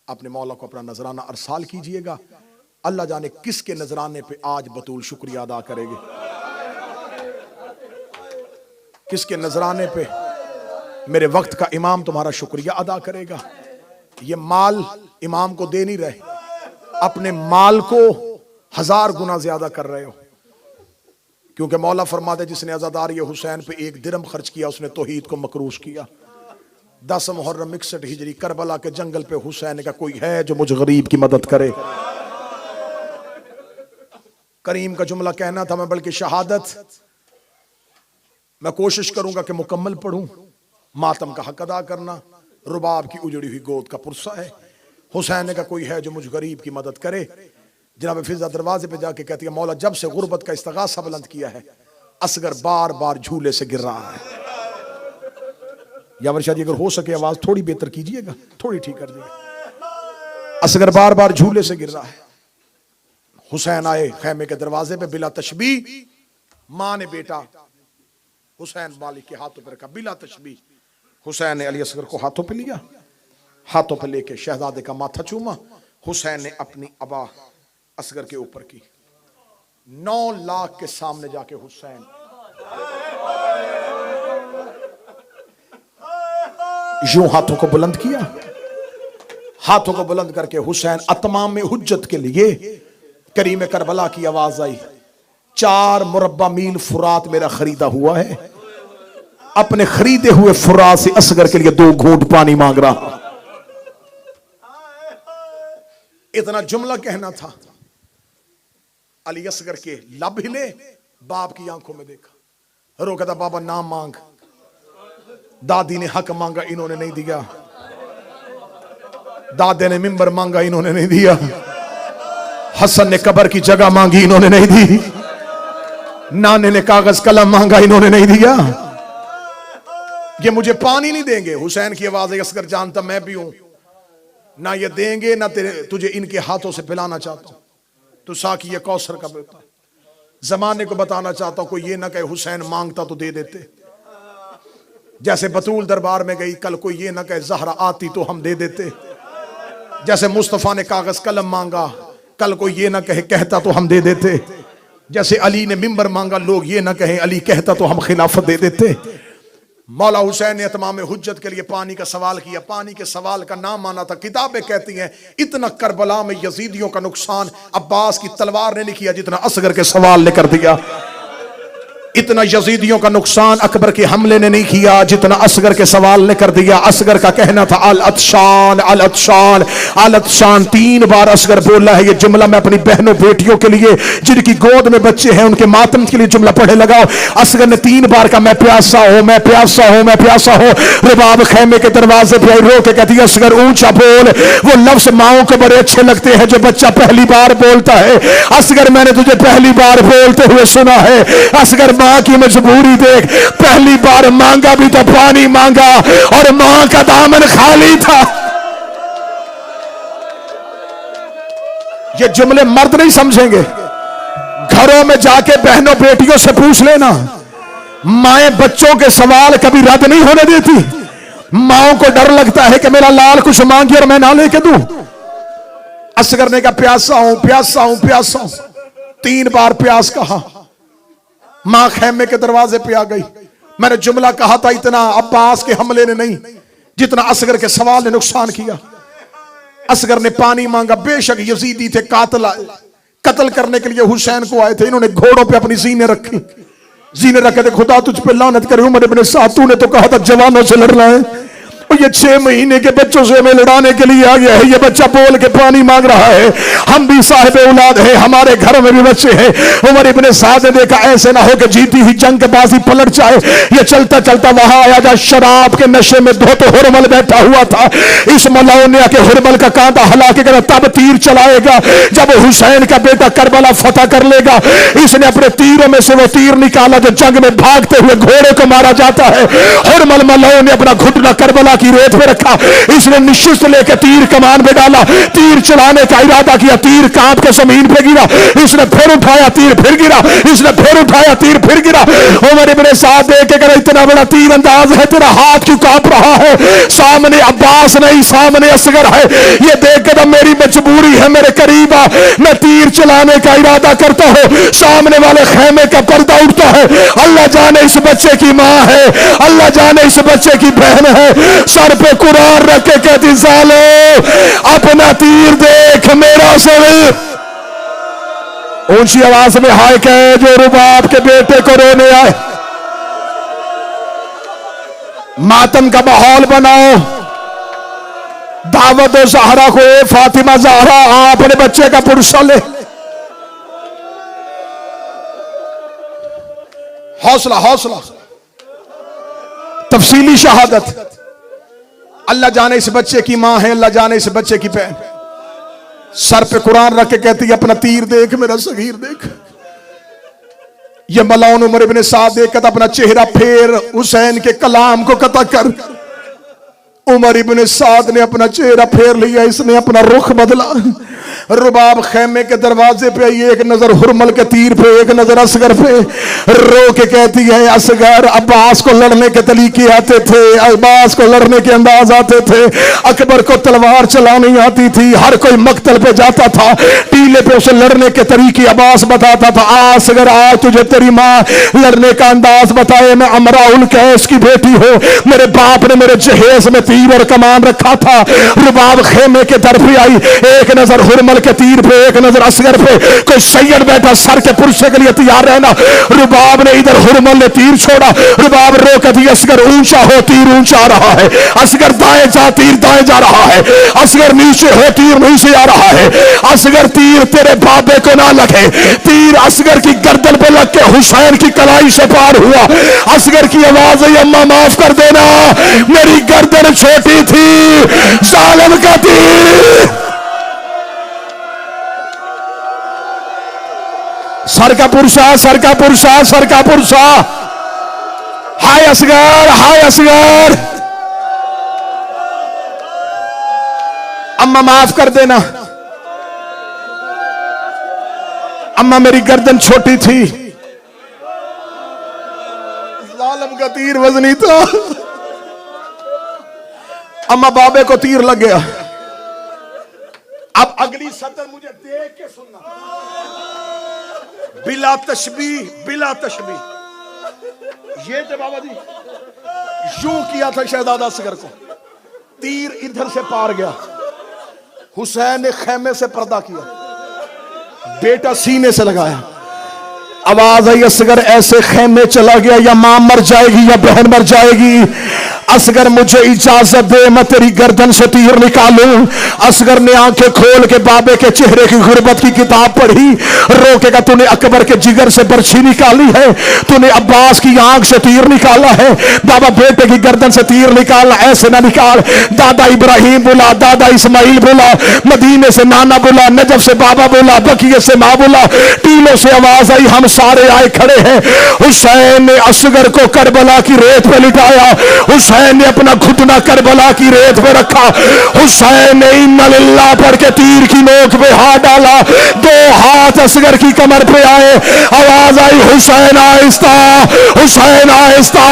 अपने मौला को अपना नजराना अरसाल कीजिएगा। अल्लाह जाने किसके नजराने पे आज बतूल शुक्रिया अदा करेगी, किसके नजराने पे मेरे वक्त का इमाम तुम्हारा शुक्रिया अदा करेगा। ये माल इमाम को दे नहीं रहे, अपने माल को 1000 गुना ज्यादा कर रहे हो, क्योंकि मौला फरमाते जिसने अज़ादार ये हुसैन पे 1 दिरहम खर्च किया उसने तौहीद को मकरूश किया। 10 मुहर्रम 61 हिजरी करबला के जंगल पे हुसैन का कोई है जो मुझ गरीब की मदद करे। करीम का जुमला कहना था मैं, बल्कि शहादत मैं कोशिश करूंगा कि मुकम्मल पढ़ूं। मातम का हक अदा करना रुबाब की उजड़ी हुई गोद का पुरसा है। हुसैन का कोई है जो मुझ गरीब की मदद करे। जनाब फिजा दरवाजे पे जाके कहती है मौला जब से गुर्बत का इस्तगासा बुलंद किया है असगर बार बार झूले से गिर रहा है। यावर शादी अगर हो सके आवाज थोड़ी बेहतर कीजिएगा, थोड़ी ठीक कर दीजिएगा। असगर बार बार झूले से गिर रहा है। हुसैन आए खैमे के दरवाजे पे बिला तशबी, मां ने बेटा हुसैन मालिक के हाथों पर रखा बिला तशबी। हुसैन ने अली असगर को हाथों पे लिया, हाथों पे लेके शहजादे का माथा चूमा। हुसैन ने अपनी अबा असगर के ऊपर की। 9 लाख के सामने जाके हुसैन यूं हाथों को बुलंद किया। हाथों को बुलंद करके हुसैन अतमाम में हुज्जत के लिए करीम करबला की आवाज आई, 4 मुरब्बा मील फुरात मेरा खरीदा हुआ है। अपने खरीदे हुए फुरात से असगर के लिए 2 घूंट पानी मांग रहा। इतना जुमला कहना था। अली असगर के लब हिले, बाप की आंखों में देखा, रोका था बाबा नाम मांग। दादी ने हक मांगा, इन्होंने नहीं दिया। दादे ने मिंबर मांगा, इन्होंने नहीं दिया। हसन ने कब्र की जगह मांगी, इन्होंने नहीं दी। नाने ने कागज कलम मांगा, इन्होंने नहीं दिया। ये मुझे पानी नहीं देंगे। हुसैन की आवाज है, असगर जानता मैं भी हूं, ना ये देंगे ना तुझे इनके हाथों से पिलाना चाहता हूं। तो साकी ये कौसर का बेटा, जमाने को बताना चाहता हूं, कोई ये ना कहे हुसैन मांगता तो दे देते। जैसे बतूल दरबार में गई, कल कोई ये ना कहे जहरा आती तो हम दे देते। जैसे मुस्तफा ने कागज कलम मांगा, कल कोई ये ना कहे कहता तो हम दे देते। जैसे अली ने मिंबर मांगा, लोग ये ना कहें अली कहता तो हम खिलाफत दे देते। मौला हुसैन ने तमाम हुज्जत के लिए पानी का सवाल किया। पानी के सवाल का नाम माना था। किताबें कहती हैं इतना करबला में यजीदियों का नुकसान अब्बास की तलवार ने नहीं किया जितना असगर के सवाल ने कर दिया। इतना यजीदियों का नुकसान अकबर के हमले ने नहीं किया जितना असगर के सवाल ने कर दिया। असगर का कहना था अल अतशान अल अतशान अल अतशान। 3 बार असगर बोला है ये जुमला। मैं अपनी बहनों बेटियों के लिए जिनकी गोद में बच्चे हैं उनके मातम के लिए जुमला पढ़े लगाओ। असगर ने 3 बार कहा मैं प्यासा हूं, मैं प्यासा हूं, मैं प्यासा हूं। रुबाब खैमे के दरवाजे पे रो के कहती है असगर ऊंचा बोल। वो लफ्ज माओ को बड़े अच्छे लगते हैं जो बच्चा पहली बार बोलता है। असगर मैंने तुझे पहली बार बोलते हुए सुना है। असगर मां की मजबूरी देख, पहली बार मांगा भी तो पानी मांगा और मां का दामन खाली था। ये जुमले मर्द नहीं समझेंगे। घरों में जाके बहनों बेटियों से पूछ लेना, माएं बच्चों के सवाल कभी रद्द नहीं होने देती। माओं को डर लगता है कि मेरा लाल कुछ मांगे और मैं ना लेके दूं। असगर ने कहा प्यासा हूं, प्यासा हूं, प्यासा हूं। 3 बार प्यास कहा। मां खैमे के दरवाजे पे आ गई। मैंने जुमला कहा था इतना अब्बास के हमले ने नहीं जितना असगर के सवाल ने नुकसान किया। असगर ने पानी मांगा। बेशक यजीदी थे, कातिल आए, कत्ल करने के लिए हुसैन को आए थे। इन्होंने घोड़ों पे अपनी सीने रखी। जी ने रखे थे, खुदा तुझ पे लानत करे उमर इब्ने साद, तूने तो कहा था जवानों से लड़ना है, और ये 6 महीने के बच्चों से हमें लड़ाने के लिए आ गया है। ये बच्चा बोल के पानी मांग रहा है, हम भी साहिब औलाद है, हमारे घरों में भी बच्चे हैं। उमर इब्ने साद ने देखा ऐसे ना हो कि जीती ही जंग के बाजी पलट जाए। ये चलता चलता वहां आया जहां शराब के नशे में धोत हुरमल बैठा हुआ था। इस मलाओ ने आके हुरमल का कांटा हला के कहता तब तीर चलाएगा जब हुसैन का बेटा करबला फतह कर लेगा। इसने अपने तीरों में से वो तीर निकाला जो जंग में भागते हुए घोड़े को मारा जाता है। हुरमल मलाओ ने अपना घुटना करबला की रेत पे रखा, इसने निश्चित लेकर तीर कमान में डाला, तीर चलाने का इरादा किया, तीर कांप के जमीन पे गिरा, इसने फिर उठाया तीर फिर गिरा, इसने फिर उठाया तीर फिर गिरा। उमर इब्ने साद देख के कहता इतना बड़ा तीर अंदाज है, तेरा हाथ क्यों कांप रहा है? सामने अब्बास नहीं, सामने असगर है। ये देख के तो मेरी मजबूरी है, मेरे करीब आ, मैं तीर चलाने का इरादा करता हूं, सामने वाले खेमे का पर्दा उठता है। अल्लाह जाने इस बच्चे की मां है, अल्लाह जाने इस बच्चे की बहन है। सर पे कुरान रख के कहती सालो अपना तीर देख मेरा सर। ऊंची आवाज में हाय कहे जो रुबाब के बेटे को रोने आए। मातम का माहौल बनाओ, दावत ज़हरा को, ए फातिमा ज़हरा अपने बच्चे का पुरुषा ले। हौसला हौसला, तफसीली शहादत। अल्लाह जाने इस बच्चे की मां है, अल्लाह जाने इस बच्चे की बहन। सर पे कुरान रख के कहती है अपना तीर देख मेरा सगीर देख। ये मलाउन उमर इब्ने साद देख अपना चेहरा फेर हुसैन के कलाम को कता कर। उमर इब्ने साद ने अपना चेहरा फेर लिया, इसने अपना रुख बदला। रुबाब खेमे के दरवाजे पे आई, एक नजर हुरमल के तीर पे, एक नजर असगर पे, रो के कहती है असगर अब्बास को लड़ने के तरीके आते थे, अब्बास को लड़ने के अंदाज आते थे, अकबर को तलवार चलानी आती थी, हर कोई मकतल पे जाता था, टीले पे उसे लड़ने के तरीके अब्बास बताता था। असगर आज तुझे तेरी माँ लड़ने का अंदाज बताए, मैं अमराउल कैस की बेटी हो, मेरे बाप ने मेरे जहेज में तीर और कमान रखा था। रुबाब खेमे के दर पे आई, एक नजर हुरमल के तीर पे, एक नजर असगर पे। कोई सैयद बैठा सर के पुरुषे के लिए तैयार रहना। रुबाब ने इधर हुरमल ने तीर छोड़ा, रुबाब रो के दी असगर ऊंचा हो तीर ऊंचा आ रहा है, असगर दाएं जा तीर दाएं जा रहा है, असगर नीचे हो तीर नीचे आ रहा है। असगर तीर तेरे बाबे को ना लगे, तीर असगर की गर्दन पे लग के हुसैन की कलाई से पार हुआ। असगर की आवाज है अम्मा माफ कर देना मेरी गर्दन छोटी थी, जालिम का तीर। सर का पुरुषा, सर का पुरुषा, सर का पुरुषा। हाय असगर, हाय असगर। अम्मा माफ कर देना, अम्मा मेरी गर्दन छोटी थी, जालिम का तीर वजनी था। अम्मा बाबे को तीर लग गया। अब अगली सतर मुझे देख के सुनना, बिला तशबीह, बिला तशबीह। ये थे बाबा जी, यूं किया था शहजादा असगर को, तीर इधर से पार गया, हुसैन ने खेमे से पर्दा किया, बेटा सीने से लगाया। आवाज आई असगर ऐसे खेमे चला गया, या मां मर जाएगी या बहन मर जाएगी। असगर मुझे इजाजत दे, मैं तेरी गर्दन से तीर निकालूं। असगर ने आंखें खोल के बाबे के चेहरे की गुर्बत की किताब पढ़ी, रोकेगा तूने अकबर के जिगर से बर्छी निकाली है, तूने अब्बास की आंख से तीर निकाला है, बाबा बेटे की गर्दन से तीर निकालना ऐसे ना निकाल। दादा इब्राहिम बोला, दादा इस्माइल बोला, मदीने से नाना बोला, नजफ से बाबा बोला, बकिये से माँ बोला, टीलों से आवाज आई, हम सारे आए खड़े हैं। हुसैन ने असगर को करबला की रेत पे लिटाया, हुसैन ने अपना घुटना करबला की रेत पे रखा, हुसैन ने इन्ना लिल्लाह पढ़ के तीर की नोक पे हाथ डाला, दो हाथ असगर की कमर पे आए। आवाज आई हुसैन आहिस्ता, हुसैन आहिस्ता।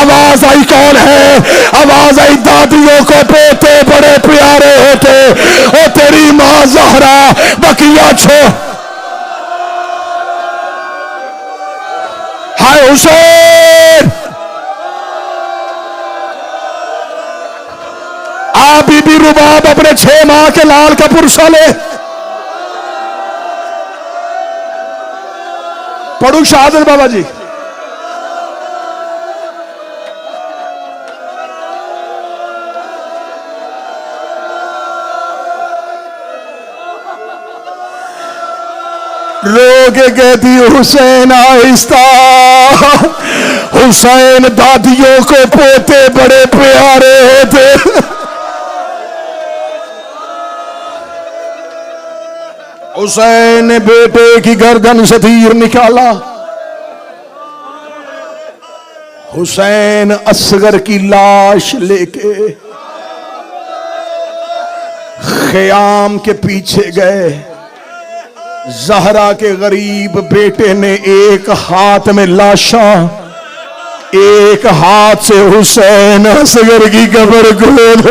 आवाज आई कौन है? आवाज आई दादियों को पोते बड़े प्यारे होते, ओ तेरी मां ज़हरा बकिया छो। हाय हुसैन, आप बीबी रुबाब अपने 6 माह के लाल का पुरुषा ले पढ़ू शहादत बाबा जी। रो के कहती हुसैन आहिस्ता, हुसैन दादियों को पोते बड़े प्यारे होते। हुसैन ने बेटे की गर्दन से तीर निकाला। हुसैन असगर की लाश लेके ख़याम के पीछे गए। ज़हरा के गरीब बेटे ने एक हाथ में लाशा, एक हाथ से हुसैन असगर की कब्र खोद।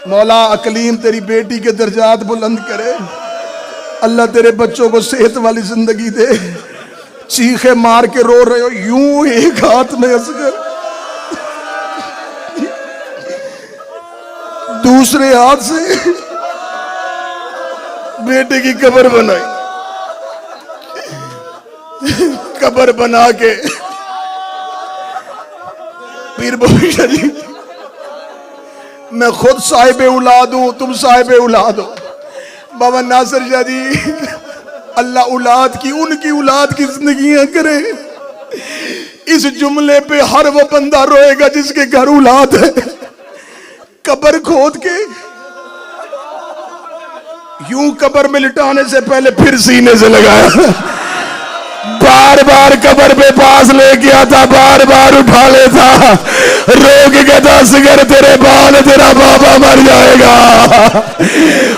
मौला अकलीम तेरी बेटी के दर्जात बुलंद करे, अल्लाह तेरे बच्चों को सेहत वाली जिंदगी दे। चीखे मार के रो रहे हो, यूं एक हाथ में असगर, दूसरे हाथ से बेटे की कब्र बनाई। कब्र बना के पीर बाबू शरीफ, मैं खुद साहिब औलाद हूं, तुम साहिब औलाद हो। बाबा नासिर शाह जी, अल्लाह औलाद की, उनकी औलाद की जिंदगियां करे। इस जुमले पे हर वो बंदा रोएगा जिसके घर औलाद है। कब्र खोद के यूं कब्र में लिटाने से पहले फिर सीने से लगाया, बार बार कब्र पे पास लेके आता, बार बार उठा लेता, रो के कहता असगर तेरे बाद तेरा बाबा मर जाएगा,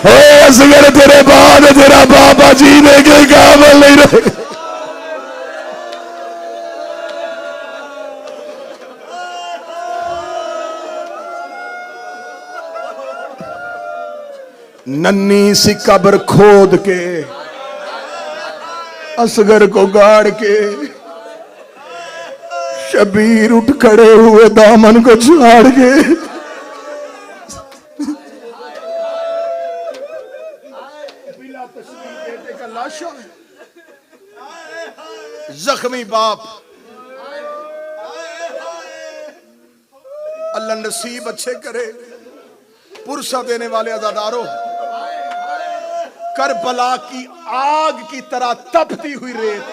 ओ असगर तेरे बाद तेरा बाबा जीने के काबिल नहीं रहेगा। नन्ही सी कब्र खोद के असगर को गाड़ के शबीर उठ खड़े हुए दामन को झाड़ के बेटे का लाशा, जख्मी बाप। अल्लाह नसीब अच्छे करे। पुरसा देने वाले अज़ादारों, करबला की आग की तरह तपती हुई रेत,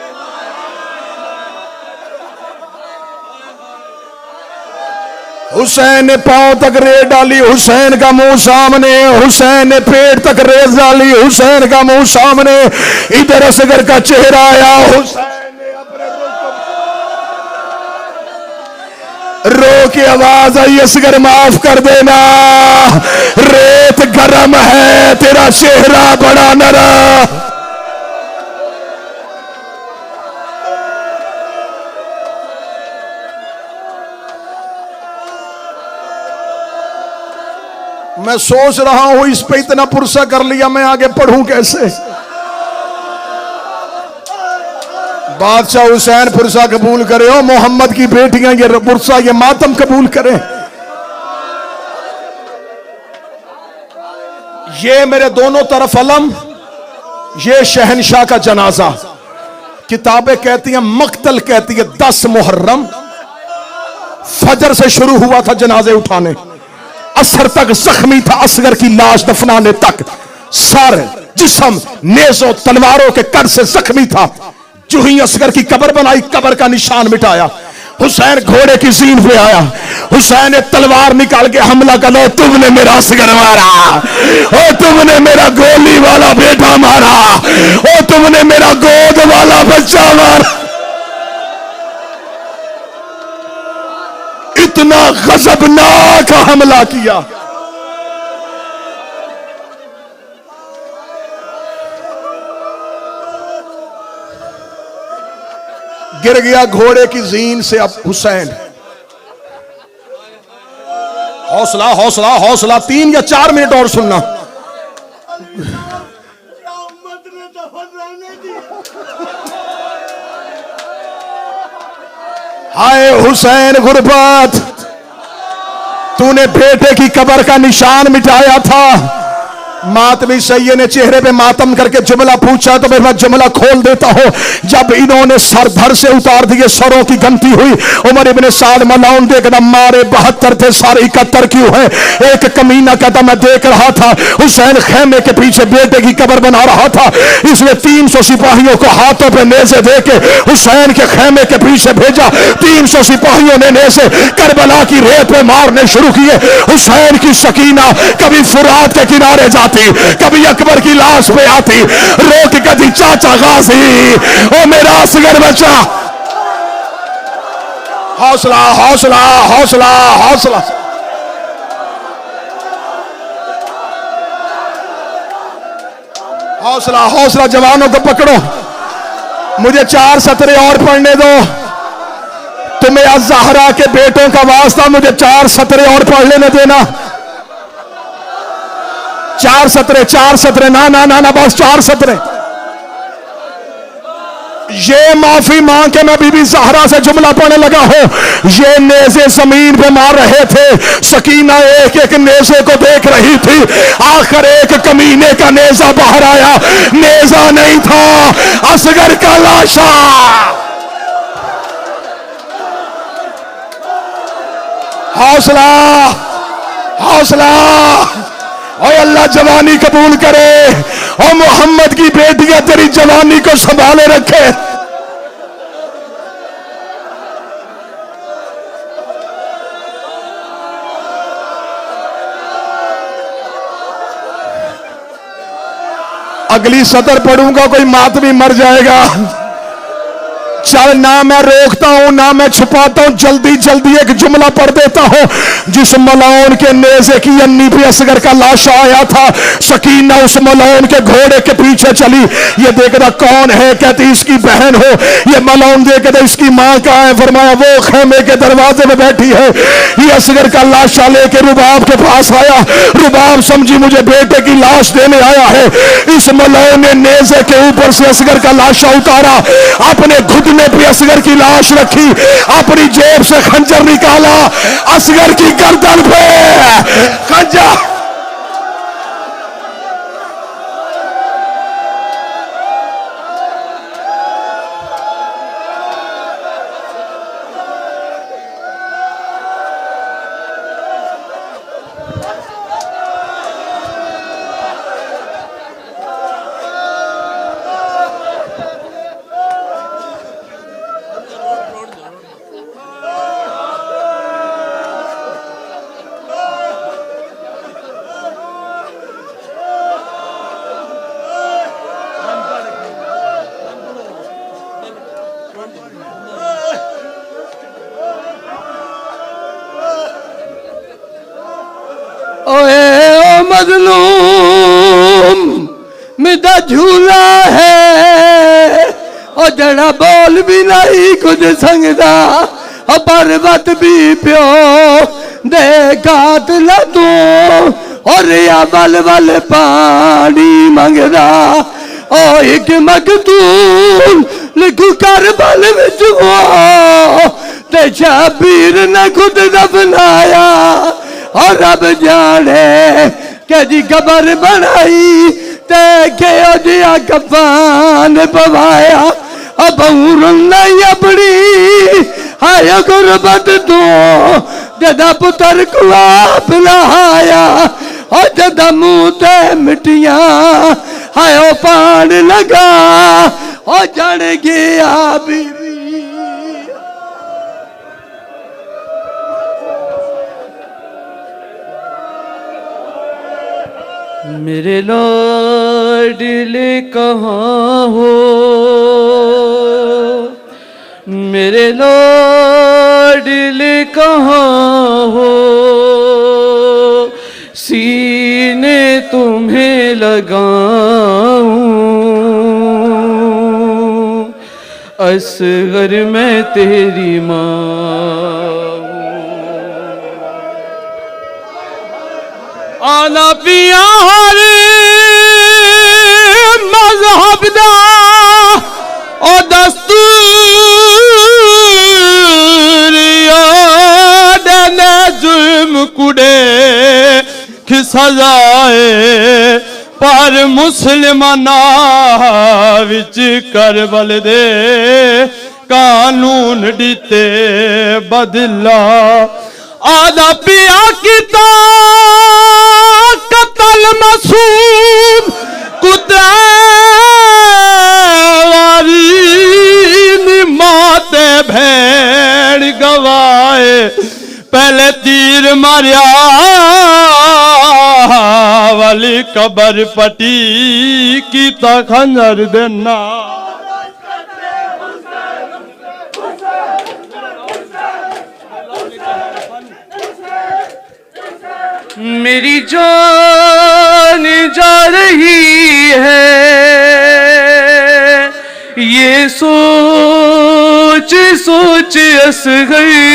हुसैन ने पांव तक रेत डाली, हुसैन का मुंह सामने, हुसैन ने पेट तक रेत डाली, हुसैन का मुंह सामने, इधर असगर का चेहरा आया, हुसैन ने अपने रो के आवाज आई, असगर माफ कर देना, रेत गरम है, तेरा चेहरा बड़ा नरम। मैं सोच रहा हूं इस पे इतना पुरसा कर लिया, मैं आगे पढ़ूं कैसे। बादशाह हुसैन पुरसा कबूल करे, हो मोहम्मद की बेटियां ये पुरसा, ये मातम कबूल करें। ये मेरे दोनों तरफ अलम, ये शहनशाह का जनाजा। किताबें कहती हैं, मक्तल कहती है 10 मुहर्रम, फजर से शुरू हुआ था जनाजे उठाने, असर तक जख्मी था, असगर की लाश दफनाने तक सर जिस्म नेज़ों तलवारों के कट से जख्मी था। जो ही असगर की कब्र बनाई, कब्र का निशान मिटाया, हुसैन घोड़े की जीन पे आया, हुसैन ने तलवार निकाल के हमला कर लो, तुमने मेरा असगर मारा, ओ तुमने मेरा गोली वाला बेटा मारा, ओ तुमने मेरा गोद वाला बच्चा मारा। इतना गजबनाक हमला किया। गिर गया घोड़े की जीन से। अब हुसैन, हौसला हौसला हौसला, 3 या 4 मिनट और सुनना। हाय हुसैन गुरबत, तूने बेटे की कब्र का निशान मिटाया था, मातमी सैयद ने चेहरे पे मातम करके जुमला पूछा तो मैं जुमला खोल देता हूं। जब इन्होंने सर धर से उतार दिए, सरों की गंती हुई, उमर इब्ने साद मलाउन देखना मारे 72 थे, सारे 71 क्यों है? एक कमीना कहता मैं देख रहा था हुसैन खेमे के पीछे बेटे की कब्र बना रहा था, इसने 300 सिपाहियों को हाथों पे नेज़े देके हुसैन के खेमे के पीछे भेजा। 300 सिपाहियों ने नेज़े करबला की रेत पे मारने शुरू किए। हुसैन की सकीना कभी फुरात के किनारे जाती, कभी अकबर की लाश पे आती, रोक कदी चाचा गाजी, ओ मेरा असगर बच्चा। हौसला हौसला हौसला हौसला। हौसला हौसला जवानों को पकड़ो। मुझे 4 सतरे और पढ़ने दो। तुम्हें अज़हरा के बेटों का वास्ता, मुझे 4 सतरे और पढ़ लेने देना। 4 सतरे ना ना ना ना, बस 4 सतरे। ये माफी मांग के मैं बीबी ज़हरा से जुमला पढ़ने लगा हूं। ये नेज़े जमीन पे मार रहे थे, सकीना एक एक नेज़े को देख रही थी। आखिर एक कमीने का नेज़ा बाहर आया, नेज़ा नहीं था, असगर का लाशा। हौसला हौसला। और अल्लाह जवानी कबूल करे और मोहम्मद की बेटियां तेरी जवानी को संभाले रखे। अगली सतर पढ़ूंगा कोई मातमी मर जाएगा। चल, ना मैं रोकता हूं ना मैं छुपाता हूं, जल्दी जल्दी एक जुमला पढ़ देता हूं। जिस मलाउन के नेज़े की अन्नी पे असगर का लाशा आया था, सकीना उस मलाउन के घोड़े के पीछे चली। ये देखता कौन है, कहती इसकी बहन हो। ये मलाउन देखता इसकी मां कहां है, फरमाया वो खेमे के दरवाजे में बैठी है। ये असगर का लाशा लेके रुबाब के पास आया। रुबाब समझी मुझे बेटे की लाश देने आया है। इस मलाउन ने नेज़े के ऊपर से असगर का लाशा उतारा, अपने घुटने पे असगर की लाश रखी, अपनी जेब से खंजर निकाला, असगर की गर्दन पे खंजर। मजलूम मेरा झूला है, और जड़ा बोल भी नहीं कुछ संगदा, और पर्वत भी प्यो दे कातल तू, और या बल बल पानी मंगदा। ओ एक मकतूल लिखू कर बल विच वो, ते शबीर ने खुद दफनाया, और रब जाने के जी कबर बनाई, ते के जिया कफान पवाया। अब नहीं अपनी हाय गुरबत तू, जदा पुत्र को आप लहाया, और जदा मुंह ते मिट्टियां हाय पान लगा, और जड़ गया बीबी। मेरे लाडले कहाँ हो, मेरे लाडले कहाँ हो, सीने तुम्हें लगाऊं, असगर मैं तेरी माँ। आना पिया हर मजहब दा ओ दस्तूर, याद न जुल्म कुड़े कि सजाए पर मुसलमाना विच करबल दे कानून दिते बदला आदा पिया किता कतल मासूम कुत्ते वारी माते भेड़ गवाए पहले तीर मारिया वाली कबर पटी कीता खंजर देना मेरी जान जा रही है ये सोच सोच हंस गई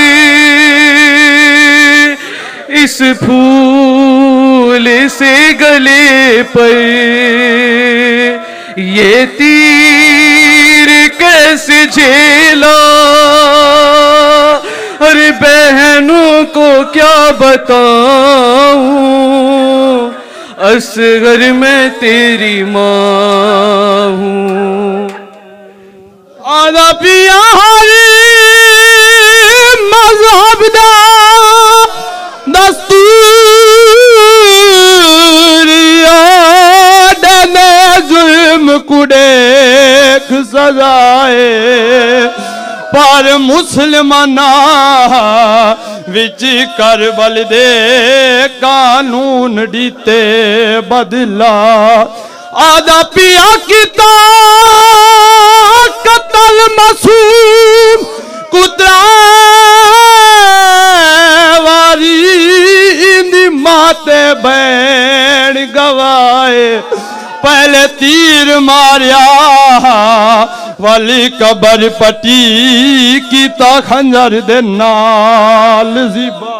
इस फूल से गले पर ये तीर कैसे झेला अरे बहनों को क्या बताऊं असगर मैं तेरी माँ हूँ आदा पिया हरी मजहब दा दस्तूर डने जुल्म कुड़ेख सजाए पर मुसलमाना विच करबल दे कानून दिते बदला आदा पिया किता कतल मासूम कुतरा वारी इंदी माते बैण गवाए पहले तीर मारिया वाली कबर पटी कीता खंजर दे नाल ज़िबा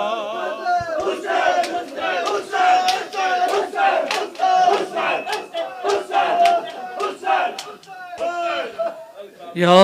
या